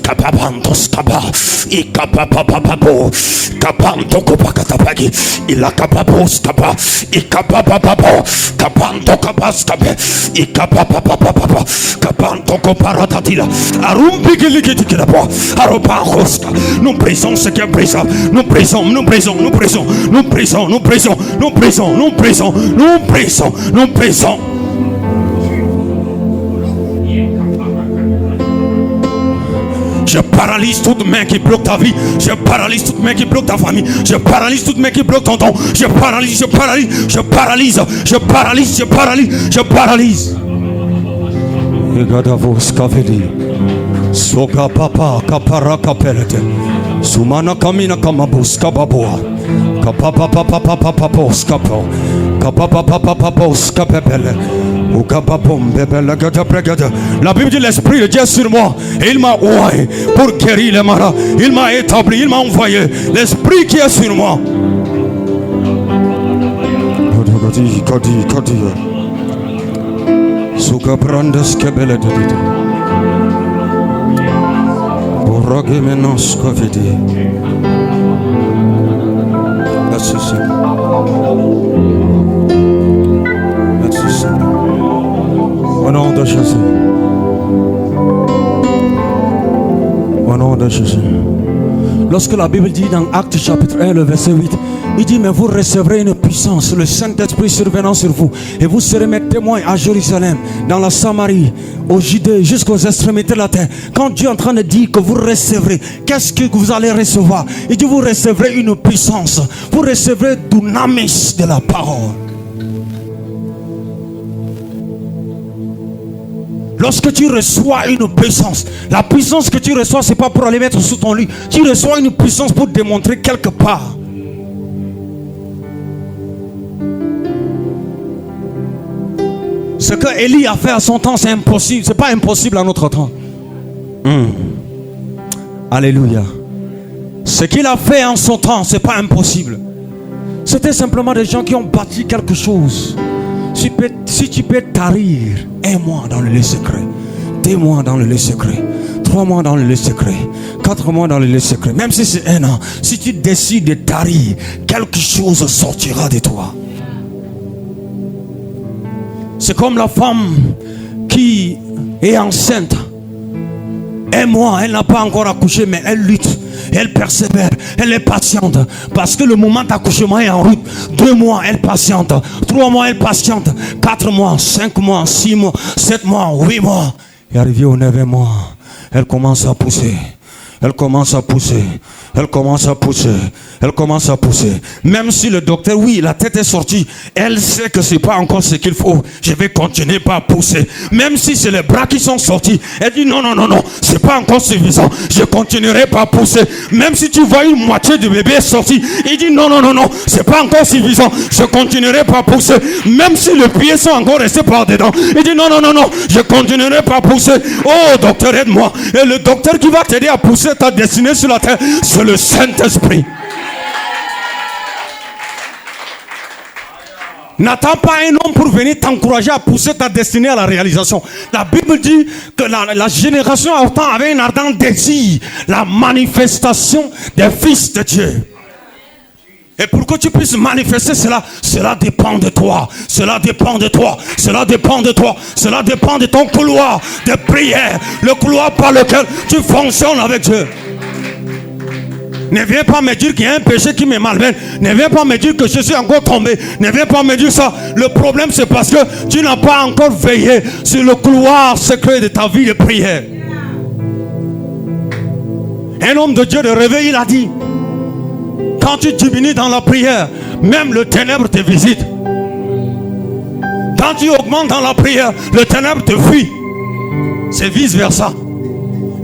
Kapapantos kapa. Ikapapapapo. Kapanto kopakatapagi. Ilakapapos kapa. Ikapapapapo. Kapanto kapaskape. Ikapapapapapa. Kapanto koparatatila. Arumpikilikitikilapo. Aropankoska. Nous brisons ce qui est brisable. Nous brisons, nous brisons, nous brisons. Nous brisons, nous brisons. Nous brisons, nous brisons. Nous brisons, nous brisons. Je paralyse toute main qui bloque ta vie. Je paralyse toute main qui bloque ta famille. Je paralyse toute main qui bloque ton don. Je paralyse, je paralyse, je paralyse, je paralyse, je paralyse, je paralyse. Egadavos kaveli. Soka papa kapara kapelete. Sumana kamina kamabus kababoa. La Bible dit l'Esprit de Dieu est sur moi et il m'a oué pour guérir les malades. Il m'a établi, il m'a envoyé. L'Esprit qui est sur moi. Au nom de Jésus. Au nom de Jésus. Lorsque la Bible dit dans Actes chapitre 1, le verset 8, il dit, mais vous recevrez une puissance, le Saint-Esprit survenant sur vous, et vous serez mes témoins à Jérusalem, dans la Samarie, au Judée, jusqu'aux extrémités de la terre. Quand Dieu est en train de dire que vous recevrez, qu'est-ce que vous allez recevoir? Il dit, vous recevrez une puissance, vous recevrez dunamis de la parole. Lorsque tu reçois une puissance, la puissance que tu reçois, ce n'est pas pour aller mettre sous ton lit. Tu reçois une puissance pour démontrer quelque part. Ce que Élie a fait à son temps, c'est impossible. Ce n'est pas impossible à notre temps. Alléluia. Ce qu'il a fait en son temps, ce n'est pas impossible. C'était simplement des gens qui ont bâti quelque chose. Si tu peux tarir 1 mois dans le lieu secret, 2 mois dans le lieu secret, 3 mois dans le lieu secret, 4 mois dans le lieu secret, même si c'est 1 an, si tu décides de tarir, quelque chose sortira de toi. C'est comme la femme qui est enceinte. 1 mois, elle n'a pas encore accouché, mais elle lutte. Elle persévère, elle est patiente. Parce que le moment d'accouchement est en route. 2 mois, elle patiente. 3 mois, elle patiente. 4 mois, 5 mois, 6 mois, 7 mois, 8 mois. Et arrivé au 9e mois, elle commence à pousser. Elle commence à pousser. Elle commence à pousser. Elle commence à pousser. Même si le docteur, oui, la tête est sortie, elle sait que c'est pas encore ce qu'il faut. Je vais continuer à pousser. Même si c'est les bras qui sont sortis, elle dit non, non, non, non, c'est pas encore suffisant. Je continuerai pas à pousser. Même si tu vois une moitié du bébé sorti, il dit non, non, non, non, c'est pas encore suffisant. Je continuerai pas à pousser. Même si les pieds sont encore restés par dedans, il dit non, non, non, non, je continuerai pas à pousser. Oh, docteur, aide-moi. Et le docteur qui va t'aider à pousser ta destinée sur la terre, c'est le Saint-Esprit. N'attends pas un homme pour venir t'encourager à pousser ta destinée à la réalisation. La Bible dit que la génération autant avait un ardent désir, la manifestation des fils de Dieu. Et pour que tu puisses manifester cela, cela dépend de toi. Cela dépend de toi. Cela dépend de toi. Cela dépend de ton couloir de prière. Le couloir par lequel tu fonctionnes avec Dieu. Ne viens pas me dire qu'il y a un péché qui me malmène. Ne viens pas me dire que je suis encore tombé. Ne viens pas me dire ça. Le problème, c'est parce que tu n'as pas encore veillé sur le couloir secret de ta vie de prière. Un homme de Dieu de réveil, il a dit, quand tu diminues dans la prière, même le ténèbre te visite. Quand tu augmentes dans la prière, le ténèbre te fuit. C'est vice versa.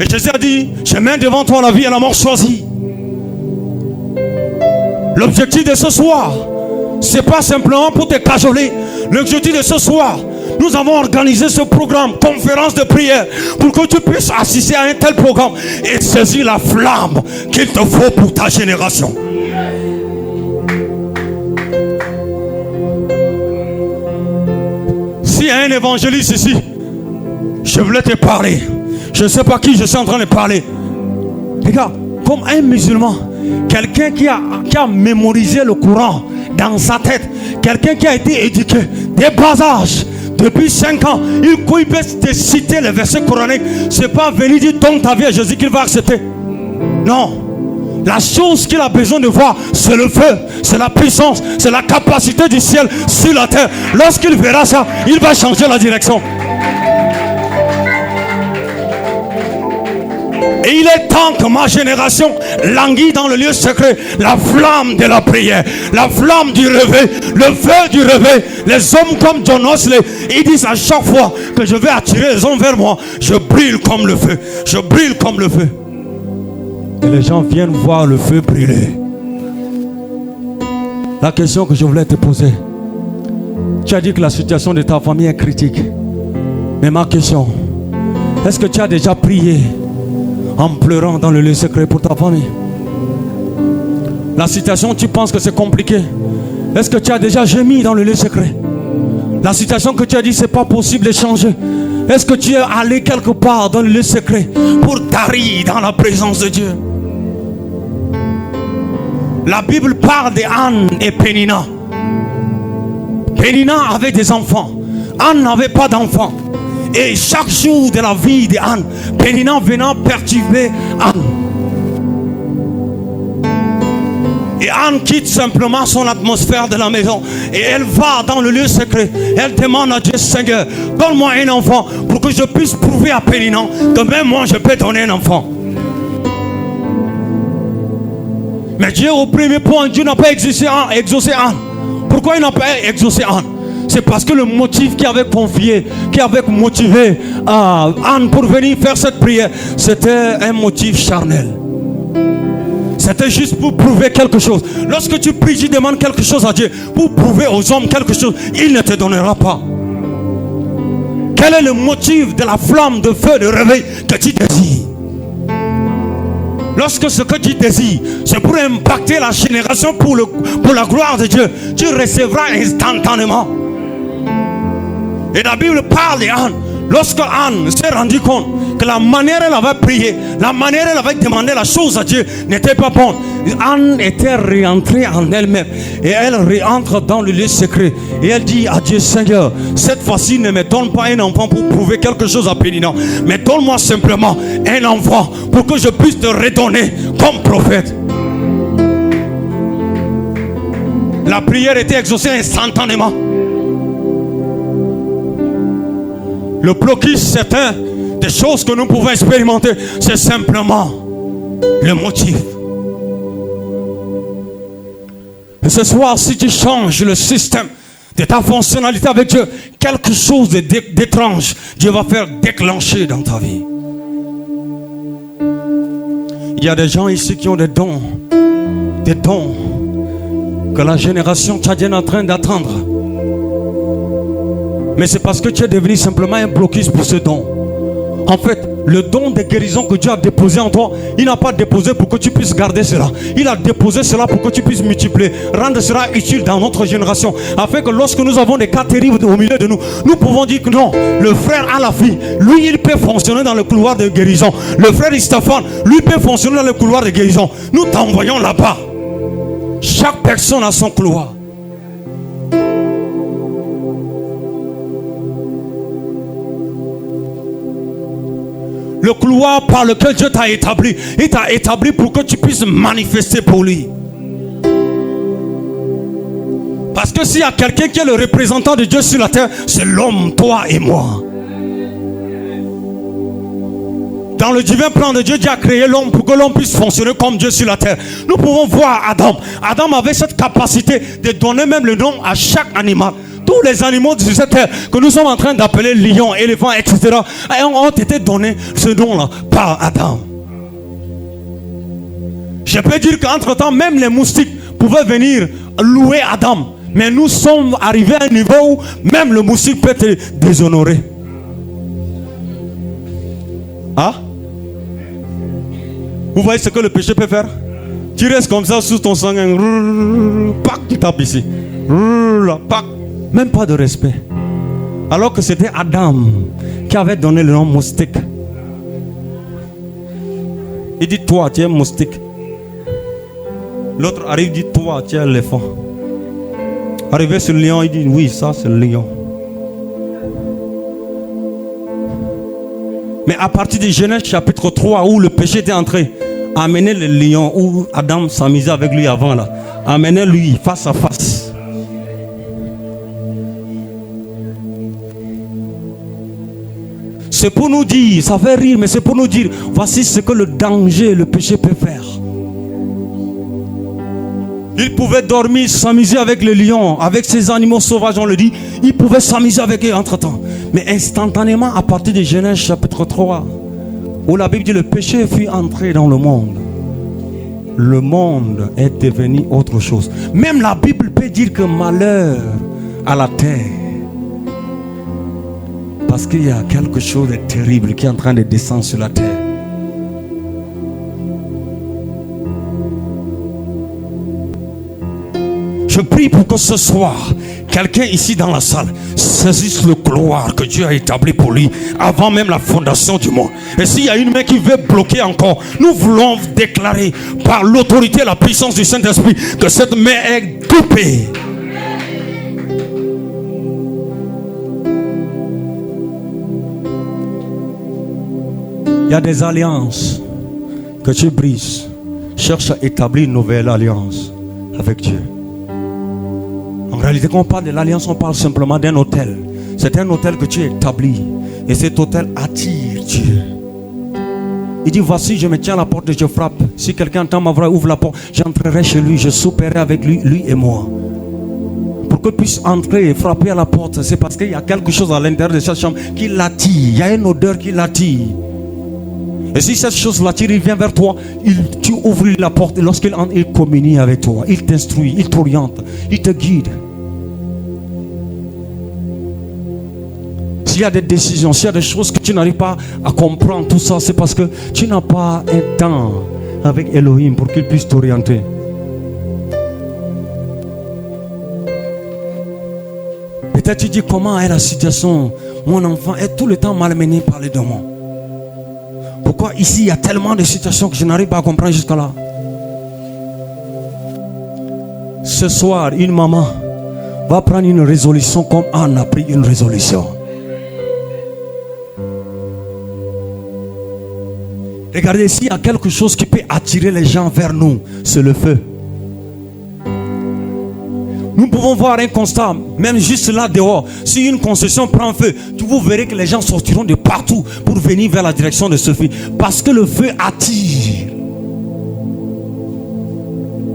Et Jésus a dit, je mets devant toi la vie et la mort choisie. L'objectif de ce soir, c'est pas simplement pour te cajoler. L'objectif de ce soir, nous avons organisé ce programme, conférence de prière, pour que tu puisses assister à un tel programme et saisir la flamme qu'il te faut pour ta génération. S'il y a un évangéliste ici, je voulais te parler. Je ne sais pas qui je suis en train de parler. Regarde, comme un musulman, quelqu'un qui a mémorisé le Coran dans sa tête, quelqu'un qui a été éduqué dès bas âge, depuis 5 ans, il peut te citer les versets coraniques. Ce n'est pas venir dire donne ta vie à Jésus qu'il va accepter. Non. La chose qu'il a besoin de voir, c'est le feu, c'est la puissance, c'est la capacité du ciel sur la terre. Lorsqu'il verra ça, il va changer la direction. Et il est temps que ma génération languit dans le lieu secret la flamme de la prière, la flamme du réveil, le feu du réveil. Les hommes comme John Wesley, ils disent à chaque fois que je vais attirer les hommes vers moi, je brille comme le feu, je brille comme le feu. Et les gens viennent voir le feu brûler. La question que je voulais te poser, tu as dit que la situation de ta famille est critique. Mais ma question, est-ce que tu as déjà prié en pleurant dans le lieu secret pour ta famille? La situation, tu penses que c'est compliqué. Est-ce que tu as déjà gémi dans le lieu secret? La situation que tu as dit, c'est pas possible de changer. Est-ce que tu es allé quelque part dans le lieu secret pour tarir dans la présence de Dieu? La Bible parle d'Anne et Pénina. Pénina avait des enfants. Anne n'avait pas d'enfants. Et chaque jour de la vie d'Anne, Pénina venant perturber Anne. Et Anne quitte simplement son atmosphère de la maison. Et elle va dans le lieu secret. Elle demande à Dieu, Seigneur, donne-moi un enfant pour que je puisse prouver à Pénina que même moi je peux donner un enfant. Mais Dieu, au premier point, Dieu n'a pas exaucé Anne. Pourquoi il n'a pas exaucé Anne? C'est parce que le motif qui avait confié, qui avait motivé Anne pour venir faire cette prière, c'était un motif charnel. C'était juste pour prouver quelque chose. Lorsque tu pries, tu demandes quelque chose à Dieu pour prouver aux hommes quelque chose, il ne te donnera pas. Quel est le motif de la flamme de feu de réveil que tu désires? Lorsque ce que tu désires, c'est pour impacter la génération pour la gloire de Dieu, tu recevras instantanément. Et la Bible parle d'Anne. Lorsque Anne s'est rendu compte que la manière elle avait prié, la manière elle avait demandé la chose à Dieu n'était pas bonne, Anne était rentrée en elle-même. Et elle rentre dans le lieu secret. Et elle dit à Dieu, Seigneur, cette fois-ci ne me donne pas un enfant pour prouver quelque chose à Pénina, mais donne-moi simplement un enfant pour que je puisse te redonner comme prophète. La prière était exaucée instantanément. Le blocus, c'est un des choses que nous pouvons expérimenter. C'est simplement le motif. Et ce soir, si tu changes le système de ta fonctionnalité avec Dieu, quelque chose d'étrange, Dieu va faire déclencher dans ta vie. Il y a des gens ici qui ont des dons que la génération tchadienne est en train d'attendre. Mais c'est parce que tu es devenu simplement un blocus pour ce don. En fait, le don de guérison que Dieu a déposé en toi, il n'a pas déposé pour que tu puisses garder cela. Il a déposé cela pour que tu puisses multiplier, rendre cela utile dans notre génération. Afin que lorsque nous avons des cas terribles au milieu de nous, nous pouvons dire que non, le frère a la fille. Lui, il peut fonctionner dans le couloir de guérison. Le frère Stéphane, lui peut fonctionner dans le couloir de guérison. Nous t'envoyons là-bas. Chaque personne a son couloir. Le couloir par lequel Dieu t'a établi, il t'a établi pour que tu puisses manifester pour lui. Parce que s'il y a quelqu'un qui est le représentant de Dieu sur la terre, c'est l'homme, toi et moi. Dans le divin plan de Dieu, Dieu a créé l'homme pour que l'homme puisse fonctionner comme Dieu sur la terre. Nous pouvons voir Adam. Adam avait cette capacité de donner même le nom à chaque animal. Tous les animaux de cette terre que nous sommes en train d'appeler lions, éléphants, etc. ont été donnés ce nom-là par Adam. Je peux dire qu'entre-temps, même les moustiques pouvaient venir louer Adam. Mais nous sommes arrivés à un niveau où même le moustique peut te déshonorer. Ah? Vous voyez ce que le péché peut faire? Tu restes comme ça sous ton sang. Pac, tu tapes ici. Pac. Même pas de respect. Alors que c'était Adam qui avait donné le nom moustique. Il dit toi tu es moustique. L'autre arrive, dit toi tu es éléphant. Arrivé sur le lion, il dit oui, ça c'est le lion. Mais à partir de Genèse chapitre 3 où le péché était entré, amener le lion où Adam s'amusait avec lui avant là, amener lui face à face. C'est pour nous dire, ça fait rire, mais c'est pour nous dire, voici ce que le danger, le péché peut faire. Il pouvait dormir, s'amuser avec les lions, avec ces animaux sauvages, on le dit. Il pouvait s'amuser avec eux entre-temps. Mais instantanément, à partir de Genèse chapitre 3, où la Bible dit le péché fut entré dans le monde. le monde est devenu autre chose. Même la Bible peut dire que malheur à la terre. Parce qu'il y a quelque chose de terrible qui est en train de descendre sur la terre. Je prie pour que ce soir, quelqu'un ici dans la salle saisisse le gloire que Dieu a établi pour lui avant même la fondation du monde. Et s'il y a une main qui veut bloquer encore, nous voulons déclarer par l'autorité et la puissance du Saint-Esprit que cette main est coupée. Il y a des alliances que tu brises. Cherche à établir une nouvelle alliance avec Dieu. En réalité, quand on parle de l'alliance, on parle simplement d'un hôtel. C'est un hôtel que tu établis. Et cet hôtel attire Dieu. Il dit, voici, je me tiens à la porte et je frappe. Si quelqu'un entend ma voix, ouvre la porte, j'entrerai chez lui, je souperai avec lui, lui et moi. Pour que puisse entrer et frapper à la porte, c'est parce qu'il y a quelque chose à l'intérieur de cette chambre qui l'attire. Il y a une odeur qui l'attire. Et si cette chose l'attire, il vient vers toi, tu ouvres la porte et lorsqu'il entre, il communie avec toi. Il t'instruit, il t'oriente, il te guide. S'il y a des décisions, s'il y a des choses que tu n'arrives pas à comprendre, tout ça, c'est parce que tu n'as pas un temps avec Elohim pour qu'il puisse t'orienter. Peut-être tu dis, comment est la situation? Mon enfant est tout le temps malmené par les démons. Pourquoi ici il y a tellement de situations que je n'arrive pas à comprendre jusqu'à là? Ce soir, une maman va prendre une résolution comme Anne a pris une résolution. Regardez, s'il y a quelque chose qui peut attirer les gens vers nous, c'est le feu. Nous pouvons voir un constat, même juste là dehors. Si une concession prend feu, vous verrez que les gens sortiront de partout pour venir vers la direction de ce feu. Parce que le feu attire.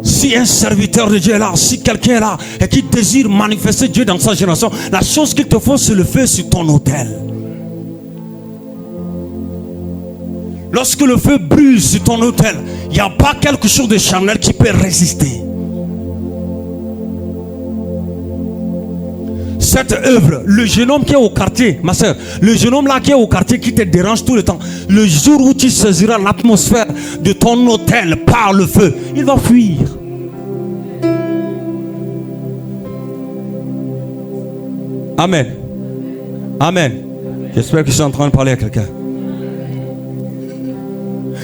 Si un serviteur de Dieu est là, si quelqu'un est là et qui désire manifester Dieu dans sa génération, la chose qu'il te faut, c'est le feu sur ton autel. Lorsque le feu brûle sur ton autel, il n'y a pas quelque chose de charnel qui peut résister. Cette œuvre, le jeune homme qui est au quartier, ma soeur, le jeune homme là qui est au quartier, qui te dérange tout le temps, le jour où tu saisiras l'atmosphère de ton hôtel par le feu, il va fuir. Amen. Amen. J'espère que je suis en train de parler à quelqu'un.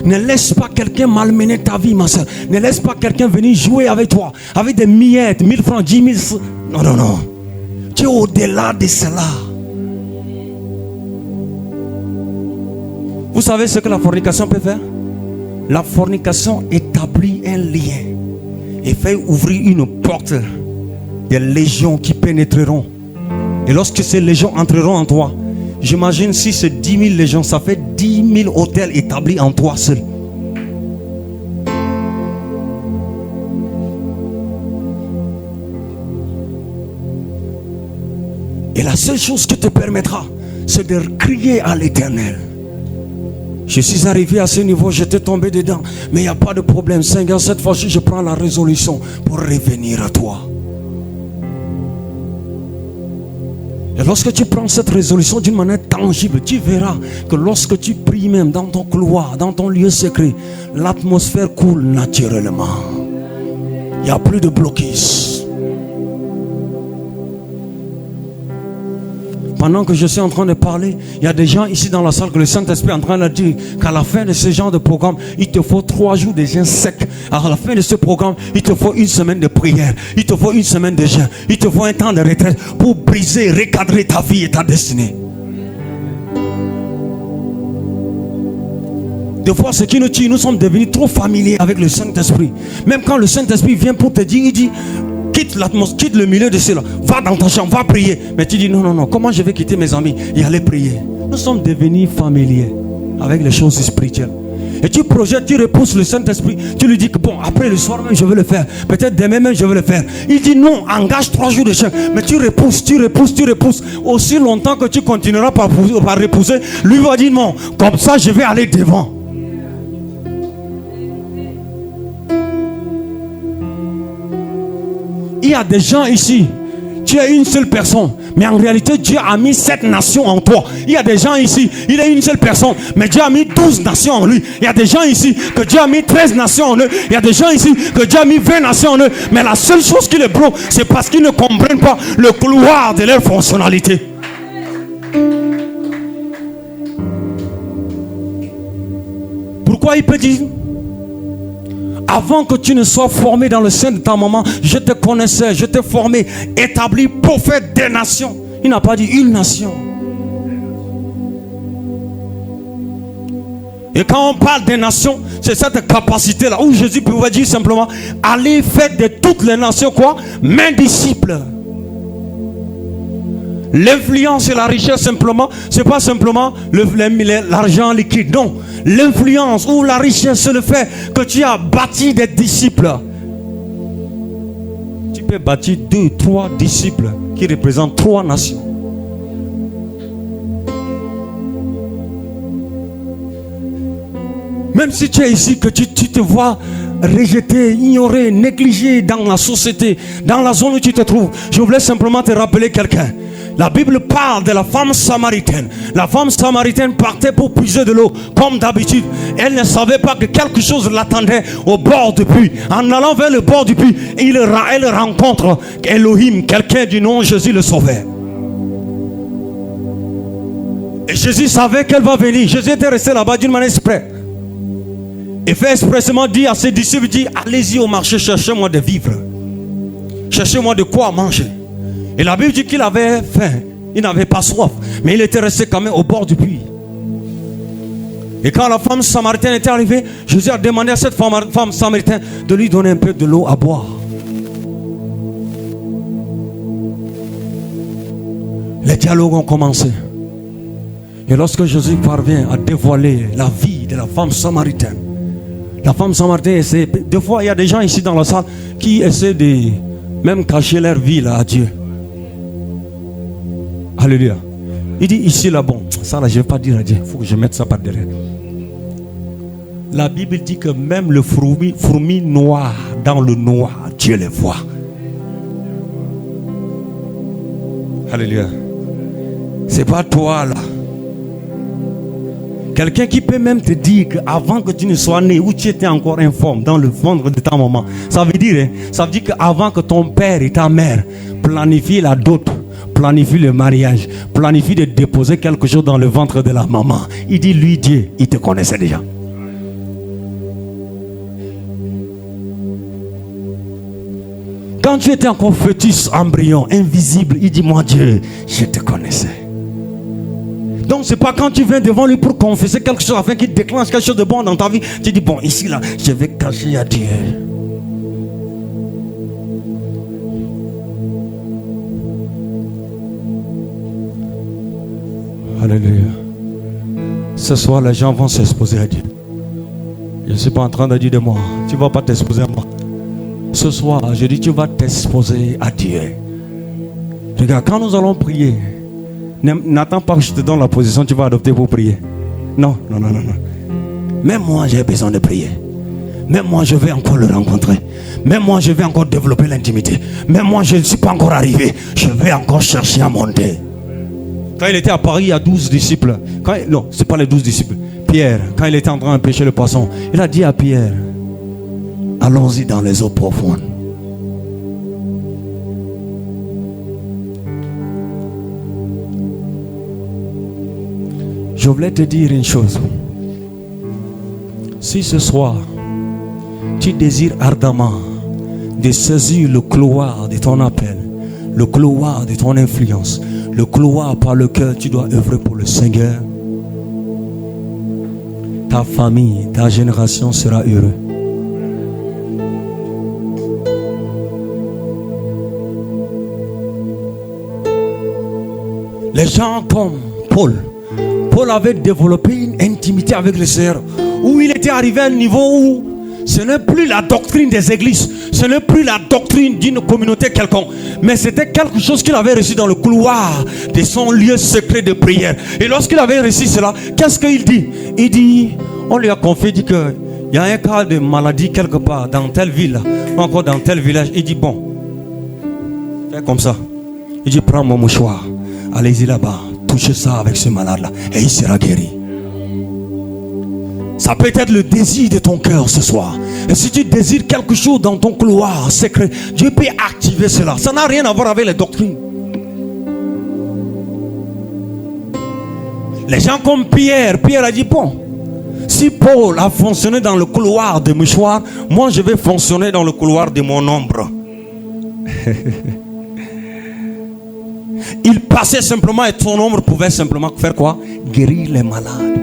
Ne laisse pas quelqu'un malmener ta vie, ma soeur. Ne laisse pas quelqu'un venir jouer avec toi, avec des miettes, 1000 francs, 10 000. Non, non, non. Tu es au-delà de cela. Vous savez ce que la fornication peut faire? La fornication établit un lien et fait ouvrir une porte des légions qui pénétreront. Et lorsque ces légions entreront en toi, j'imagine si c'est 10 000 légions, ça fait 10 000 hôtels établis en toi seul. Et la seule chose qui te permettra, c'est de crier à l'Éternel. Je suis arrivé à ce niveau, j'étais tombé dedans, mais il n'y a pas de problème. Seigneur, cette fois-ci, je prends la résolution pour revenir à toi. Et lorsque tu prends cette résolution d'une manière tangible, tu verras que lorsque tu pries même dans ton couloir, dans ton lieu secret, l'atmosphère coule naturellement. Il n'y a plus de blocus. Pendant que je suis en train de parler, il y a des gens ici dans la salle que le Saint-Esprit est en train de dire qu'à la fin de ce genre de programme, il te faut 3 jours de jeûne sec. À la fin de ce programme, il te faut une semaine de prière. Il te faut une semaine de jeûne. Il te faut un temps de retraite pour briser, recadrer ta vie et ta destinée. Des fois, ce qui nous tue, nous sommes devenus trop familiers avec le Saint-Esprit. Même quand le Saint-Esprit vient pour te dire, il dit... Quitte l'atmosphère, quitte le milieu de cela. Va dans ta chambre, va prier. Mais tu dis non, non, non. Comment je vais quitter mes amis et aller prier? Nous sommes devenus familiers avec les choses spirituelles. Et tu projettes, tu repousses le Saint-Esprit. Tu lui dis que bon, après le soir même, je vais le faire. Peut-être demain même, je vais le faire. Il dit non, engage 3 jours de jeûne. Mais tu repousses, tu repousses, tu repousses. Aussi longtemps que tu continueras par repousser, lui va dire non. Comme ça, je vais aller devant. il y a des gens ici. Tu es une seule personne, mais en réalité Dieu a mis 7 nations en toi. Il y a des gens ici, il est une seule personne, mais Dieu a mis 12 nations en lui. Il y a des gens ici que Dieu a mis 13 nations en eux. Il y a des gens ici que Dieu a mis 20 nations en eux. Mais la seule chose qui les bloque, c'est parce qu'ils ne comprennent pas le couloir de leur fonctionnalité. Pourquoi il peut dire: avant que tu ne sois formé dans le sein de ta maman, je te connaissais, je t'ai formé, établi, prophète des nations. Il n'a pas dit une nation. Et quand on parle des nations, c'est cette capacité-là où Jésus pouvait dire simplement: allez faire de toutes les nations quoi? Mes disciples. L'influence et la richesse simplement, c'est pas simplement l'argent liquide, non. L'influence ou la richesse, c'est le fait que tu as bâti des disciples. Tu peux bâtir 2, 3 disciples qui représentent 3 nations. Même si tu es ici, que tu te vois rejeté, ignoré, négligé dans la société, dans la zone où tu te trouves, je voulais simplement te rappeler quelqu'un. La Bible parle de la femme samaritaine. La femme samaritaine partait pour puiser de l'eau, comme d'habitude. Elle ne savait pas que quelque chose l'attendait au bord du puits. En allant vers le bord du puits, elle rencontre Elohim, quelqu'un du nom Jésus le Sauveur. Et Jésus savait qu'elle va venir. Jésus était resté là-bas d'une manière exprès. Et fait expressément dire à ses disciples, dit: allez-y au marché, cherchez-moi des vivres. Cherchez-moi de quoi manger. Et la Bible dit qu'il avait faim, il n'avait pas soif, mais il était resté quand même au bord du puits. Et quand la femme samaritaine était arrivée, Jésus a demandé à cette femme samaritaine de lui donner un peu de l'eau à boire. Les dialogues ont commencé. Et lorsque Jésus parvient à dévoiler la vie de la femme samaritaine, la femme samaritaine essaie. Des fois, il y a des gens ici dans la salle qui essaient de même cacher leur vie là à Dieu. Alléluia. Il dit ici là, bon, ça là je ne vais pas dire à Dieu, il faut que je mette ça par derrière. La Bible dit que même le fourmi noir dans le noir, Dieu les voit. Alléluia. C'est pas toi là. Quelqu'un qui peut même te dire qu'avant que tu ne sois né, où tu étais encore informe dans le ventre de ta maman, ça veut dire qu'avant que ton père et ta mère planifient la dot, planifient le mariage, planifient de déposer quelque chose dans le ventre de la maman, il dit lui Dieu, il te connaissait déjà. Quand tu étais encore fœtus, embryon, invisible, il dit moi Dieu, je te connaissais. Donc c'est pas quand tu viens devant lui pour confesser quelque chose afin qu'il déclenche quelque chose de bon dans ta vie, tu dis bon ici là, je vais cacher à Dieu. Alléluia. Ce soir les gens vont s'exposer à Dieu. Je ne suis pas en train de dire de moi, tu ne vas pas t'exposer à moi. Ce soir, je dis tu vas t'exposer à Dieu. Regarde, quand nous allons prier, n'attends pas que je te donne la position que tu vas adopter pour prier. Non. Même moi j'ai besoin de prier. Même moi je vais encore le rencontrer. Même moi je vais encore développer l'intimité. Même moi je ne suis pas encore arrivé. Je vais encore chercher à monter. Quand il était à Paris, il y a 12 disciples. Non, ce n'est pas les 12 disciples. Pierre, quand il était en train de pêcher le poisson, il a dit à Pierre, allons-y dans les eaux profondes. Je voulais te dire une chose. Si ce soir, tu désires ardemment de saisir le couloir de ton appel, le couloir de ton influence, le couloir par lequel tu dois œuvrer pour le Seigneur, ta famille, ta génération sera heureuse. Les gens comme Paul avait développé une intimité avec le Seigneur, où il était arrivé à un niveau où ce n'est plus la doctrine des églises, ce n'est plus la doctrine d'une communauté quelconque, mais c'était quelque chose qu'il avait reçu dans le couloir de son lieu secret de prière. Et lorsqu'il avait reçu cela, qu'est-ce qu'il dit? Il dit, on lui a confié, dit qu'il y a un cas de maladie quelque part dans telle ville, ou encore dans tel village. Il dit bon, Fais comme ça. Il dit, prends mon mouchoir. Allez-y là-bas. Touchez ça avec ce malade-là. Et il sera guéri. Ça peut être le désir de ton cœur ce soir. Et si tu désires quelque chose dans ton couloir secret, Dieu peut activer cela. Ça n'a rien à voir avec les doctrines. Les gens comme Pierre a dit, bon, si Paul a fonctionné dans le couloir de mouchoir, moi je vais fonctionner dans le couloir de mon ombre. Il passait simplement et son ombre pouvait simplement faire quoi? Guérir les malades.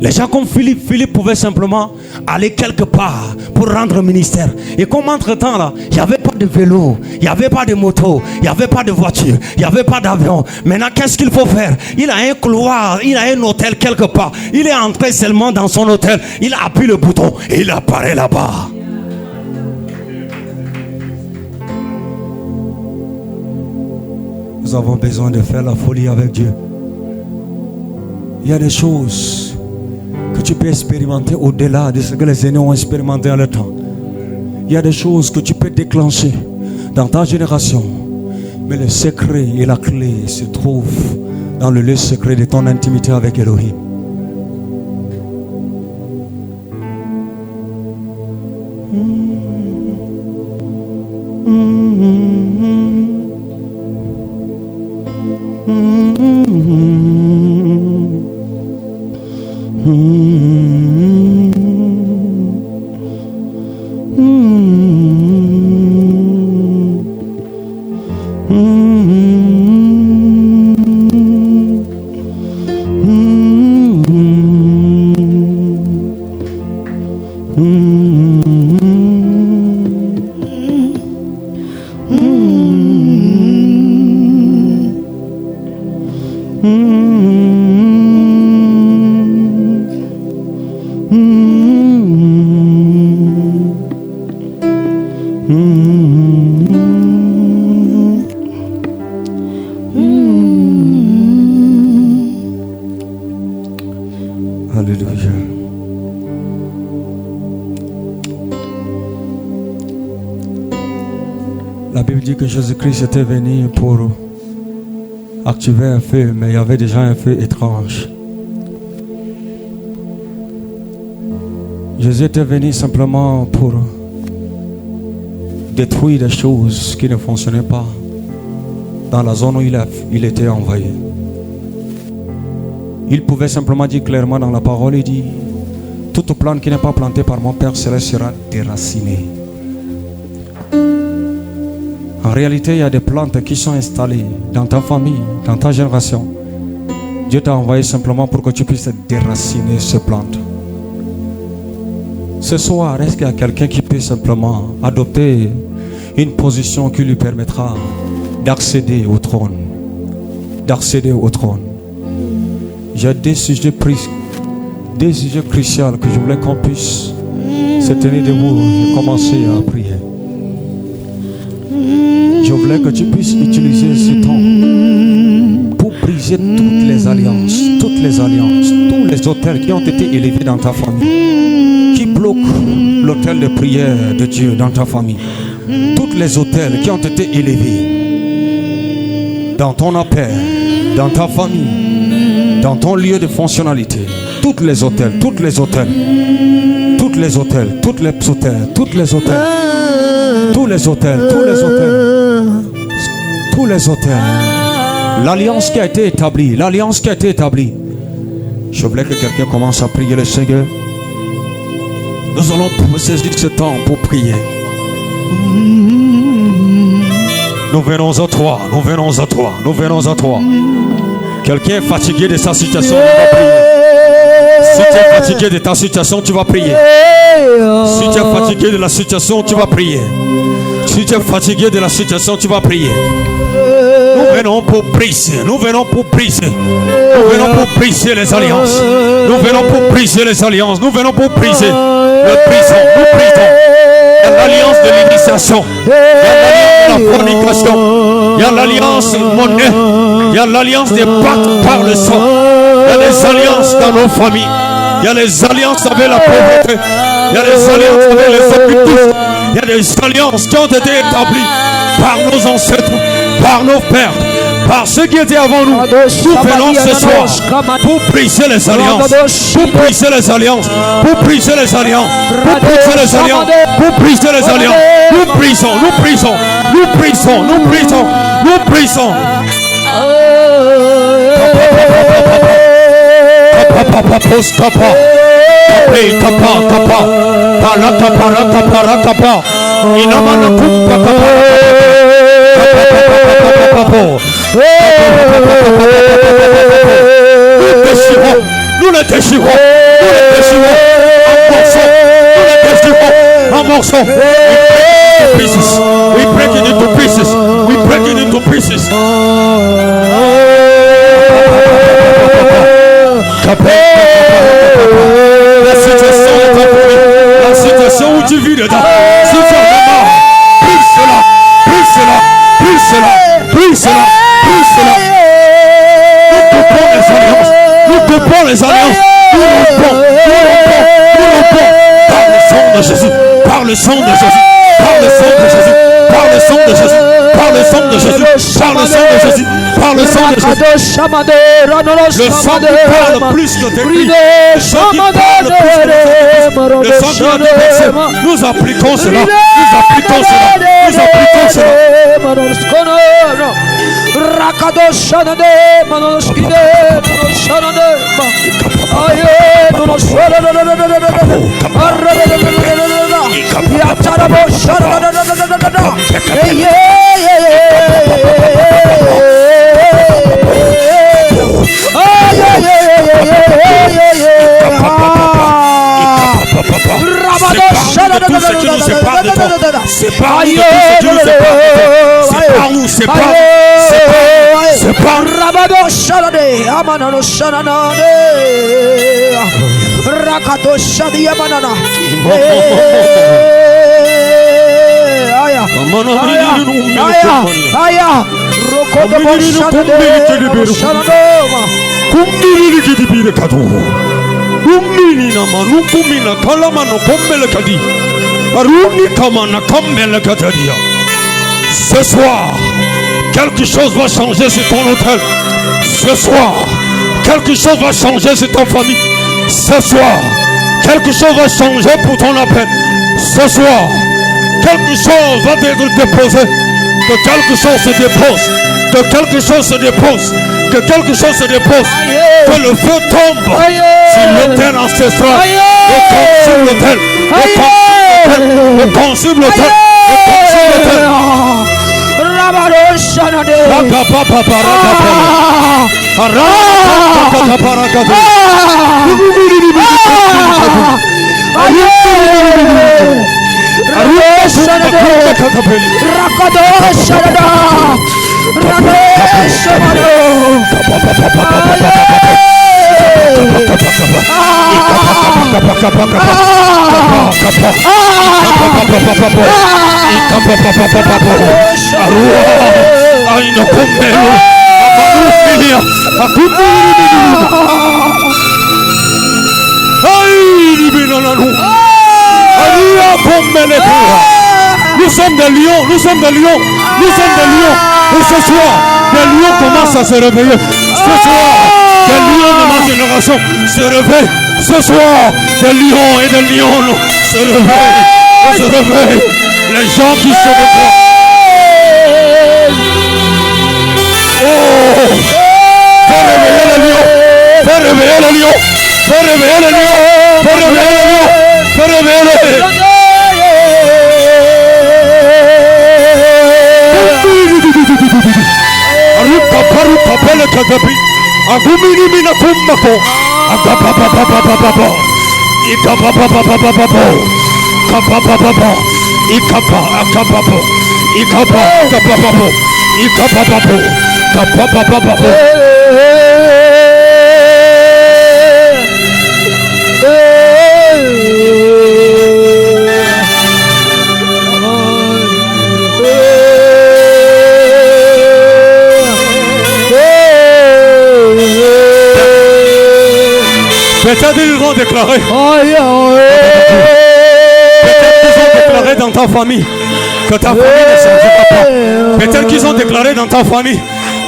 Les gens comme Philippe pouvait simplement aller quelque part pour rendre ministère. Et comme entre-temps là, il n'y avait pas de vélo, il n'y avait pas de moto, il n'y avait pas de voiture, il n'y avait pas d'avion. Maintenant, qu'est-ce qu'il faut faire? Il a un couloir, il a un hôtel quelque part. Il est entré seulement dans son hôtel, il appuie le bouton et il apparaît là-bas. Nous avons besoin de faire la folie avec Dieu. Il y a des choses que tu peux expérimenter au-delà de ce que les aînés ont expérimenté en leur temps. Il y a des choses que tu peux déclencher dans ta génération. Mais le secret et la clé se trouvent dans le lieu secret de ton intimité avec Elohim. Alléluia. La Bible dit que Jésus-Christ était venu pour activer un feu, mais il y avait déjà un feu étrange. Jésus était venu simplement pour détruire des choses qui ne fonctionnaient pas dans la zone où il était envoyé. Il pouvait simplement dire clairement dans la parole, il dit, toute plante qui n'est pas plantée par mon Père sera déracinée. En réalité, il y a des plantes qui sont installées dans ta famille, dans ta génération. Dieu t'a envoyé simplement pour que tu puisses déraciner ces plantes. Ce soir, est-ce qu'il y a quelqu'un qui peut simplement adopter une position qui lui permettra d'accéder au trône? D'accéder au trône. J'ai des sujets cruciaux que je voulais qu'on puisse se tenir debout et commencer à prier. Je voulais que tu puisses utiliser ce temps pour briser toutes les alliances, tous les autels qui ont été élevés dans ta famille, qui bloquent l'autel de prière de Dieu dans ta famille. Tous les autels qui ont été élevés dans ton appel, dans ta famille, dans ton lieu de fonctionnalité. Tous les autels, l'alliance qui a été établie, je voulais que quelqu'un commence à prier le Seigneur. Nous allons saisir ce temps pour prier. Nous venons à toi. Quelqu'un est fatigué de sa situation, il va prier. Si tu es fatigué de ta situation, tu vas prier. Si tu es fatigué de la situation, tu vas prier. Si tu es fatigué de la situation, tu vas prier. Nous venons pour briser les alliances. Nous venons pour briser les alliances. Nous venons pour briser. Nous brisons. Il y a l'alliance de l'initiation. Il y a l'alliance de la fornication. Il y a l'alliance monnaie. Il y a l'alliance des pactes par le sang. Il y a les alliances dans nos familles. Il y a les alliances avec la pauvreté. Il y a les alliances avec les occultistes. Il y a des alliances qui ont été établies par nos ancêtres, par nos pères, par ceux qui étaient avant nous. Nous venons ce soir pour briser les alliances, pour briser les alliances, pour briser les alliances, pour briser les alliances, pour briser les alliances. Nous brisons, nous brisons, nous brisons, nous brisons, nous brisons. Nous les déchirons, nous les déchirons en morceaux, we break it into pieces, we break it into pieces. La situation est appelée, la situation où tu vis dedans, si tu en as marre, plus cela, plus cela, plus cela, plus cela, plus cela. Nous coupons les alliances, nous rompons, par le sang de Jésus, par le sang de Jésus, par le sang de Jésus, par le sang de Jésus, par le sang de Jésus, par le sang de Jésus, par le sang de Jésus. Le sang qui parle plus que tes cris, le sang qui parle plus que tes cris, le sang qui a déversé. Nous appliquons cela, nous appliquons cela, nous appliquons cela. C'est pas nous, c'est pas Rabado Shalade, Amanano Shanane, Rakato Shadi Amanana. Aya, Rokodo Shanade, Shanadoma. Kumbiri kidibire kadu. Kumbiri na manu kumina kalama no kombele kadi. Aruni kama na kombele kadadia. Ce soir, quelque chose va changer sur ton hôtel. Ce soir, quelque chose va changer sur ta famille. Ce soir, quelque chose va changer pour ton appel. Ce soir, quelque chose va être déposé. Que quelque chose se dépose. Que quelque chose se dépose. Que quelque chose se dépose. Que le feu tombe sur l'autel ancestral. Et consume l'autel. Et consume l'autel. Et consume l'autel. Nous sommes des lions, nous sommes des lions, nous sommes des lions. Et ce soir, des lions commencent à se réveiller. Ce soir, des lions de ma génération se réveillent. Ce soir, des lions et des lions se réveillent. Se réveillent. Les gens qui se réveillent. Oh! Fais réveiller les lions. Fais réveiller les lions. Fais réveiller les lions. Fais réveiller les lions. Fais réveiller les lions. Kapele kadabi agumini mina kumbako agapapapapapapa ikapapapapapapa kapapapapa ikapa akapapo ikapa akapapo ikapapapo kapapapapapo. Peut-être ils vont déclarer. Peut-être qu'ils ont déclaré dans ta famille que ta famille ne changera pas. Peut-être qu'ils ont déclaré dans ta famille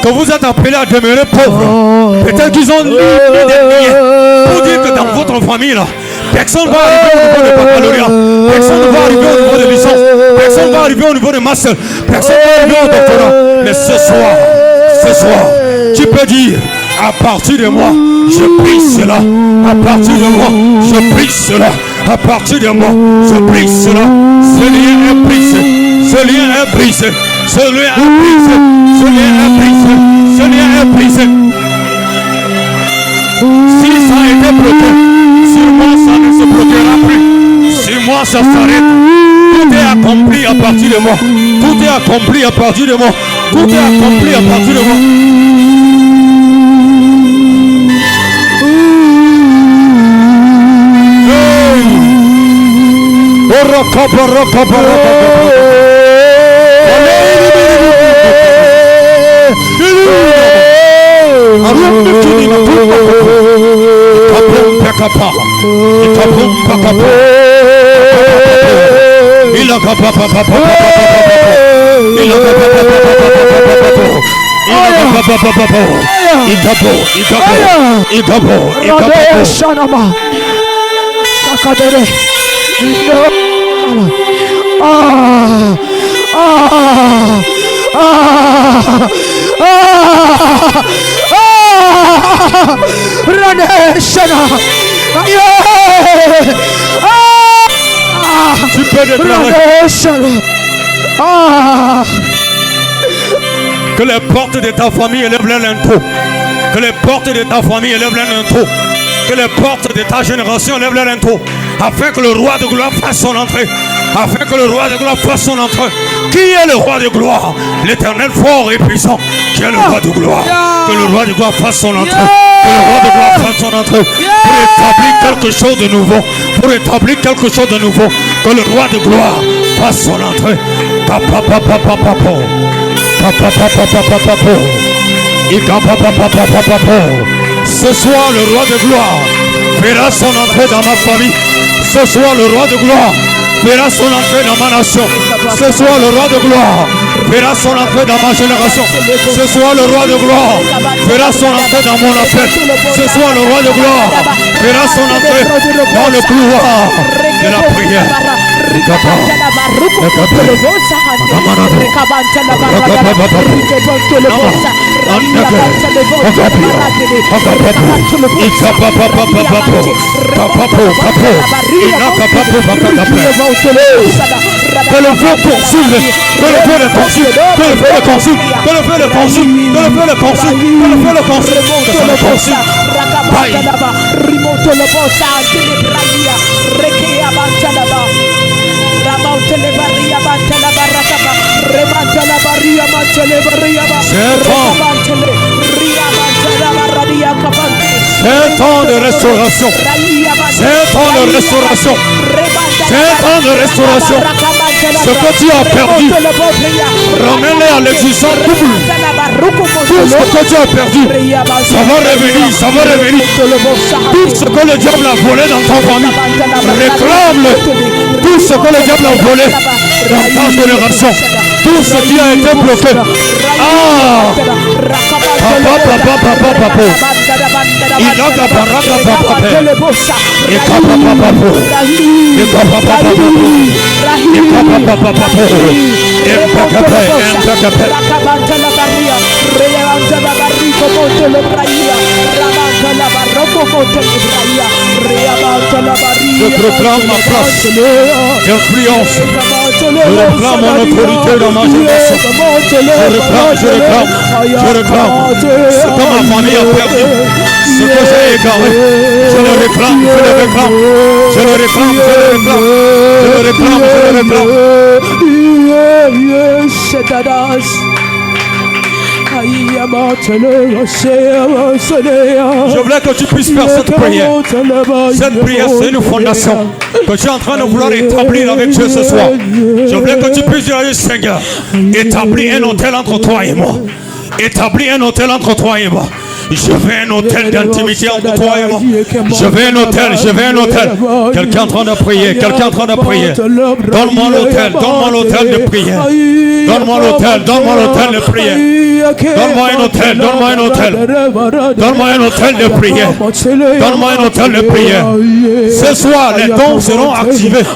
que vous êtes appelés à demeurer pauvres. Peut-être qu'ils ont mis des liens pour dire que dans votre famille là, personne ne va arriver au niveau de baccalauréat, personne ne va arriver au niveau de licence, personne ne va arriver au niveau de master, personne ne va arriver au doctorat. Mais ce soir, tu peux dire, à partir de moi, je prie cela. À partir de moi, je prie cela. À partir de moi, je prie cela. Ce lien est brisé. Ce lien est brisé. Ce lien est brisé. Ce lien est brisé. Ce lien est brisé. Si ça a été bloqué, sur moi ça ne se bloquera plus. Sur moi ça s'arrête. Tout est accompli à partir de moi. Tout est accompli à partir de moi. Tout est accompli à partir de moi. Tu peux déclarer que les portes de ta famille élèvent leur linteau. Que les portes de ta famille élèvent leur linteau. Que les portes de ta génération élèvent leur linteau. Afin que le roi de gloire fasse son entrée. Afin que le roi de gloire fasse son entrée. Qui est le roi de gloire? L'Éternel fort et puissant. Qui est le roi de gloire? Que le roi de gloire fasse son entrée. Que le roi de gloire fasse son entrée. Pour établir quelque chose de nouveau. Pour établir quelque chose de nouveau. Que le roi de gloire fasse son entrée. Ce soir, le roi de gloire fera son entrée dans ma famille. Ce soir, le roi de gloire fera son entrée dans ma nation. Ce soir, le roi de gloire fera son entrée dans ma génération. Ce soir, le roi de gloire fera son entrée dans mon appel. Ce soir, le roi de gloire fera son entrée dans le couloir de la prière. Que le feu consume, que le feu le consume, que le feu le consume, que le feu le consume, que le feu le consume, que le feu le consume, que le feu le consume. C'est un temps de restauration. C'est un temps de restauration. C'est un temps de restauration. Ce que tu as perdu, ramène-le à l'existence double. Tout ce que tu as perdu, ça va revenir, ça va revenir. Tout ce que le diable a volé dans ta famille, réclame-le. Tout ce que le diable a volé dans ta génération, tout ce qui a été bloqué. Je proclame ma place d'influence. Je réclame mon autorité dans ma génération. Je réclame ce que ma famille a perdu, ce que j'ai égaré. Je le réclame, je le réclame, je le réclame, je le réclame, je le réclame, je le réclame. Je voulais que tu puisses faire cette prière. Cette prière, c'est une fondation que tu es en train de vouloir établir avec Dieu ce soir. Je voulais que tu puisses dire, Seigneur, établis un hôtel entre toi et moi. Établis un hôtel entre toi et moi. Je veux un hôtel d'intimité entre toi et moi. Je veux un hôtel, je veux un hôtel. Quelqu'un en train de prier, quelqu'un en train de prier. Donne-moi l'hôtel, donne-moi l'hôtel de prière. Donne-moi l'hôtel, donne-moi l'hôtel de prière. Donne-moi un hôtel, donne-moi un hôtel. Donne-moi un hôtel de prière. Donne-moi un hôtel de prière. Ce soir, les dons seront activés.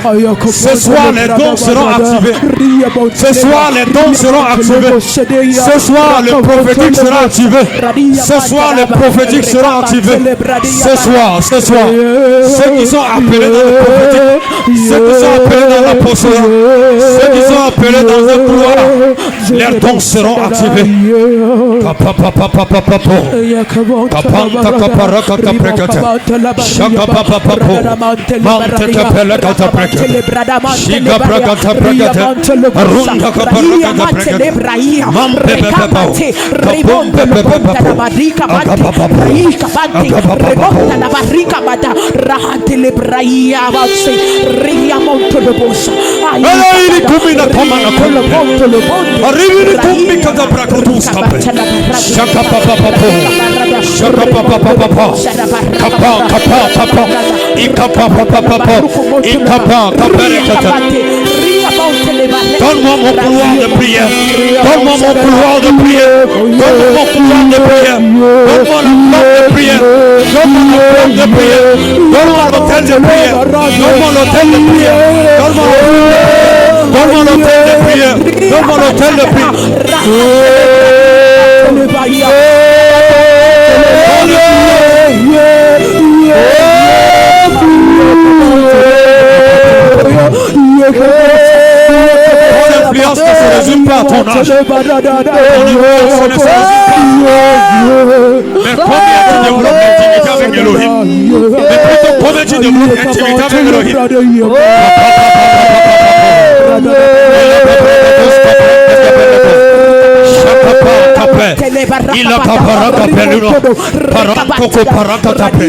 Ce soir, les dons seront activés. Ce soir, les dons seront activés. Ce soir, le prophétique sera activé. Ce soir, le prophétique sera activé. Ce soir, ceux qui sont appelés dans le prophétique, ceux qui sont appelés dans l'apostolat, ceux qui sont appelés dans le couloir, leurs dons seront activés. Donne-moi mon couloir de prière. Donne-moi mon couloir de prière. Donne-moi mon couloir de prière. Donne-moi la porte de prière. Donne-moi la porte de prière. Donne-moi l'hôtel de prière. Donne-moi l'hôtel de prière. Donne-moi l'hôtel de prière. Donne-moi l'hôtel de prière. L'influence ne se résume pas à ton âge. Ton influence ne se résume pas. Mais combien tu développes l'intimité avec Elohim? Mais plutôt combien tu développes l'intimité avec Elohim? Il a caparaka peluno, parantoko paraka tape.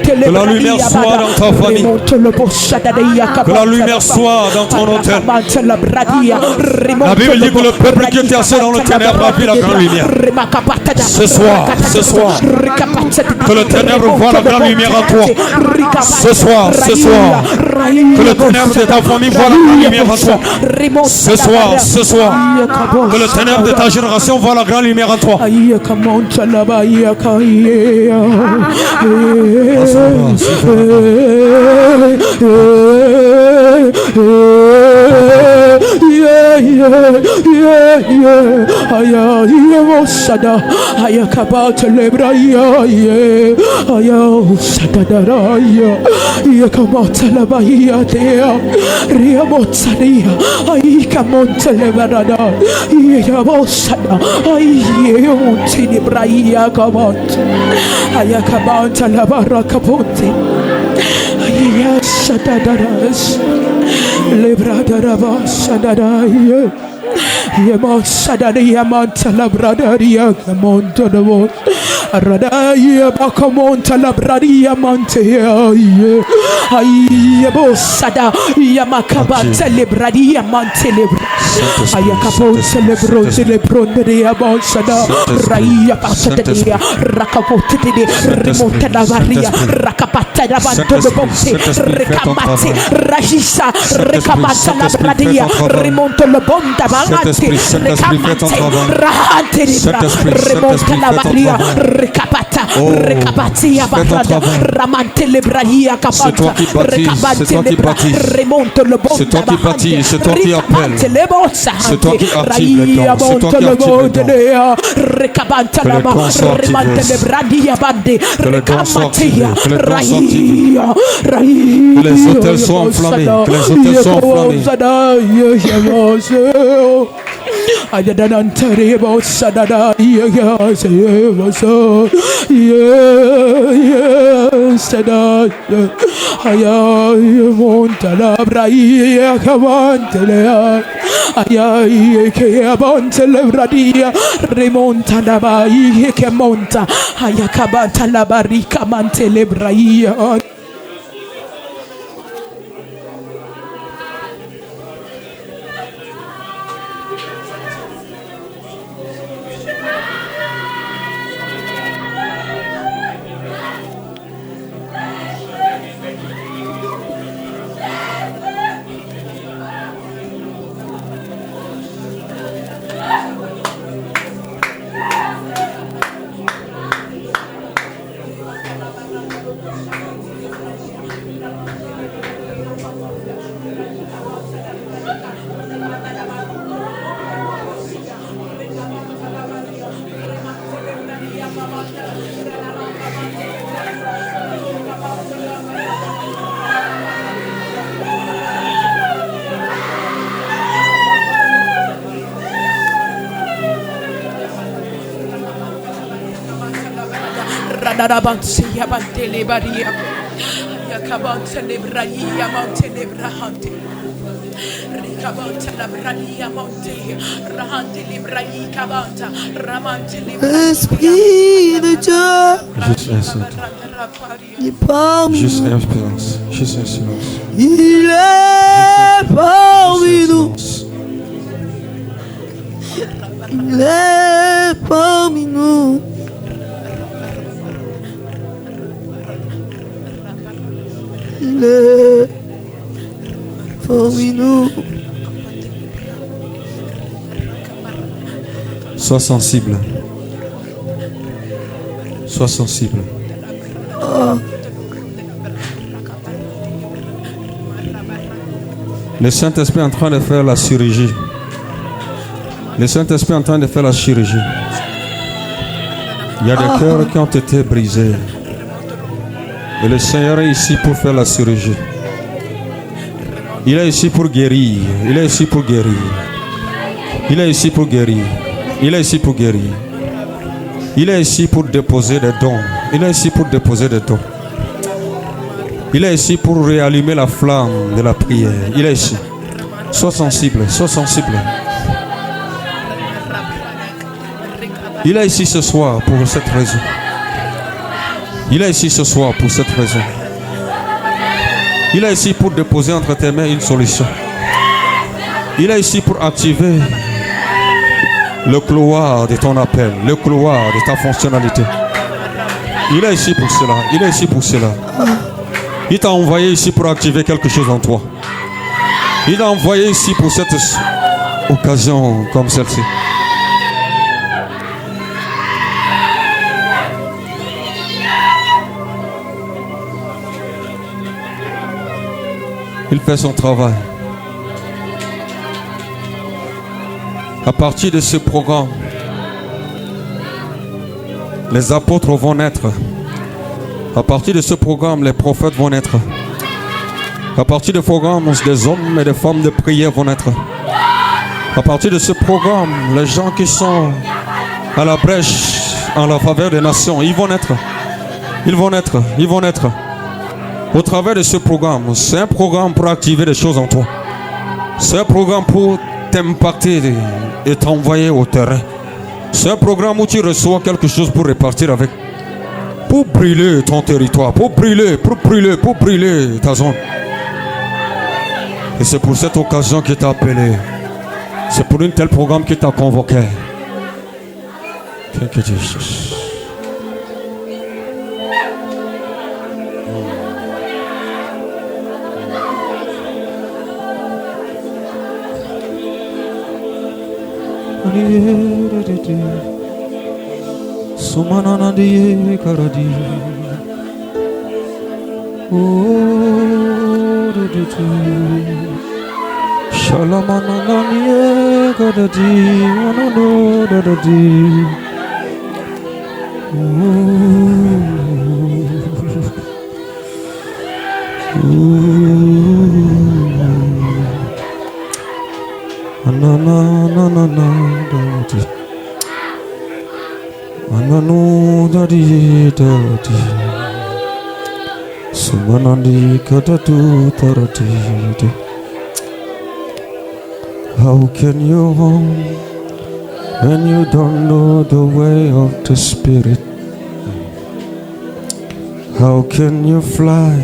Que la lumière soit dans ta famille. Que la lumière soit dans ton hôtel. La Bible dit que le peuple qui était assis dans le ténèbre a vu la grande lumière. Ce soir, que le ténèbre voit la grande lumière en toi. Ce soir, que le ténèbre de ta famille voit la grande lumière en toi. Ce soir, que le ténèbre de ta génération voit la grande lumière en toi. Radaya bakamonta la bradia mantea aye bosada yamakaba celebradia mantelebra ayakapo celebronde bosada raya pasadia rakapote de remonta la varia rakapata la banto de bonte rekamate rajisa rekamata la bradia remonta le bonda balante rekamate rahante remonta la varia Rekapata, Rekapatia Batrada, Ramante Lebrahia Kapata, Rekabante Lebra, remonte le bon. C'est toi qui bâtis, c'est toi qui appelle. C'est toi qui active les dons, c'est toi qui active les dons. Que les dons soient activés. Que les dons soient activés. Que les dons soient activés. Que les hôtels soient enflammés. Que les hôtels soient enflammés. Ayadanantarebo sadada sada aya montala braia kavantelea Ayai ke abonte lebradia remonta da bai ke monta ayakabanta la barika mante lebraia. Radarabansia Bantele Baria Yakabanta Lebraia Monte Lebrahante Ricabanta Labrania Monte Rahante Lebrai Cabanta Ramante Esprit de Dieu. Juste un silence. Juste un silence. Il est parmi nous. Il est parmi nous. Il est parmi nous. Sois sensible. Sois sensible. Le Saint-Esprit est en train de faire la chirurgie. Le Saint-Esprit est en train de faire la chirurgie. Il y a des cœurs qui ont été brisés. Et le Seigneur est ici pour faire la chirurgie. Il est ici pour guérir. Il est ici pour guérir. Il est ici pour guérir. Il est ici pour guérir. Il est ici pour déposer des dons. Il est ici pour déposer des dons. Il est ici pour réallumer la flamme de la prière. Il est ici. Sois sensible, sois sensible. Il est ici ce soir pour cette raison. Il est ici ce soir pour cette raison. Il est ici pour déposer entre tes mains une solution. Il est ici pour activer le couloir de ton appel, le couloir de ta fonctionnalité. Il est ici pour cela. Il est ici pour cela. Il t'a envoyé ici pour activer quelque chose en toi. Il t'a envoyé ici pour cette occasion comme celle-ci. Il fait son travail. À partir de ce programme, les apôtres vont naître. À partir de ce programme, les prophètes vont naître. À partir de ce programme, des hommes et des femmes de prière vont naître. À partir de ce programme, les gens qui sont à la brèche en la faveur des nations, ils vont naître. Ils vont naître. Ils vont naître. Au travers de ce programme, c'est un programme pour activer des choses en toi. C'est un programme pour t'impacter et t'envoyer au terrain. C'est un programme où tu reçois quelque chose pour repartir avec. Pour brûler ton territoire, pour brûler ta zone. Et c'est pour cette occasion qu'il t'a appelé. C'est pour un tel programme qu'il t'a convoqué. Thank you, Jesus. Sumanana di karadi, oh di shalamana ni karadi, ano di, di. Ananu dari dadi Sumanandi kadatu tarati How can you walk when you don't know the way of the Spirit? How can you fly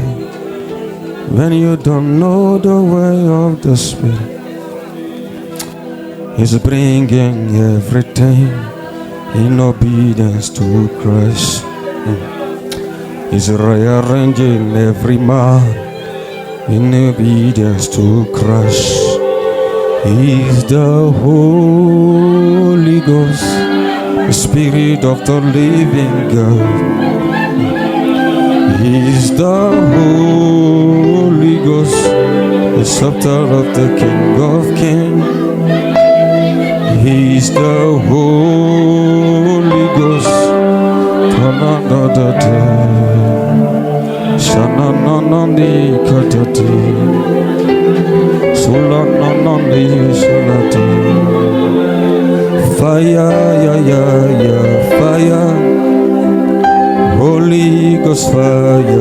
when you don't know the way of the Spirit? He's bringing everything in obedience to Christ. He's rearranging every man in obedience to Christ. He's the Holy Ghost, the Spirit of the living God. He's the Holy Ghost, the scepter of the King of Kings. He's the Holy Ghost. Shananandi katati, Solanandi shalati. Fire, fire. Holy Ghost fire.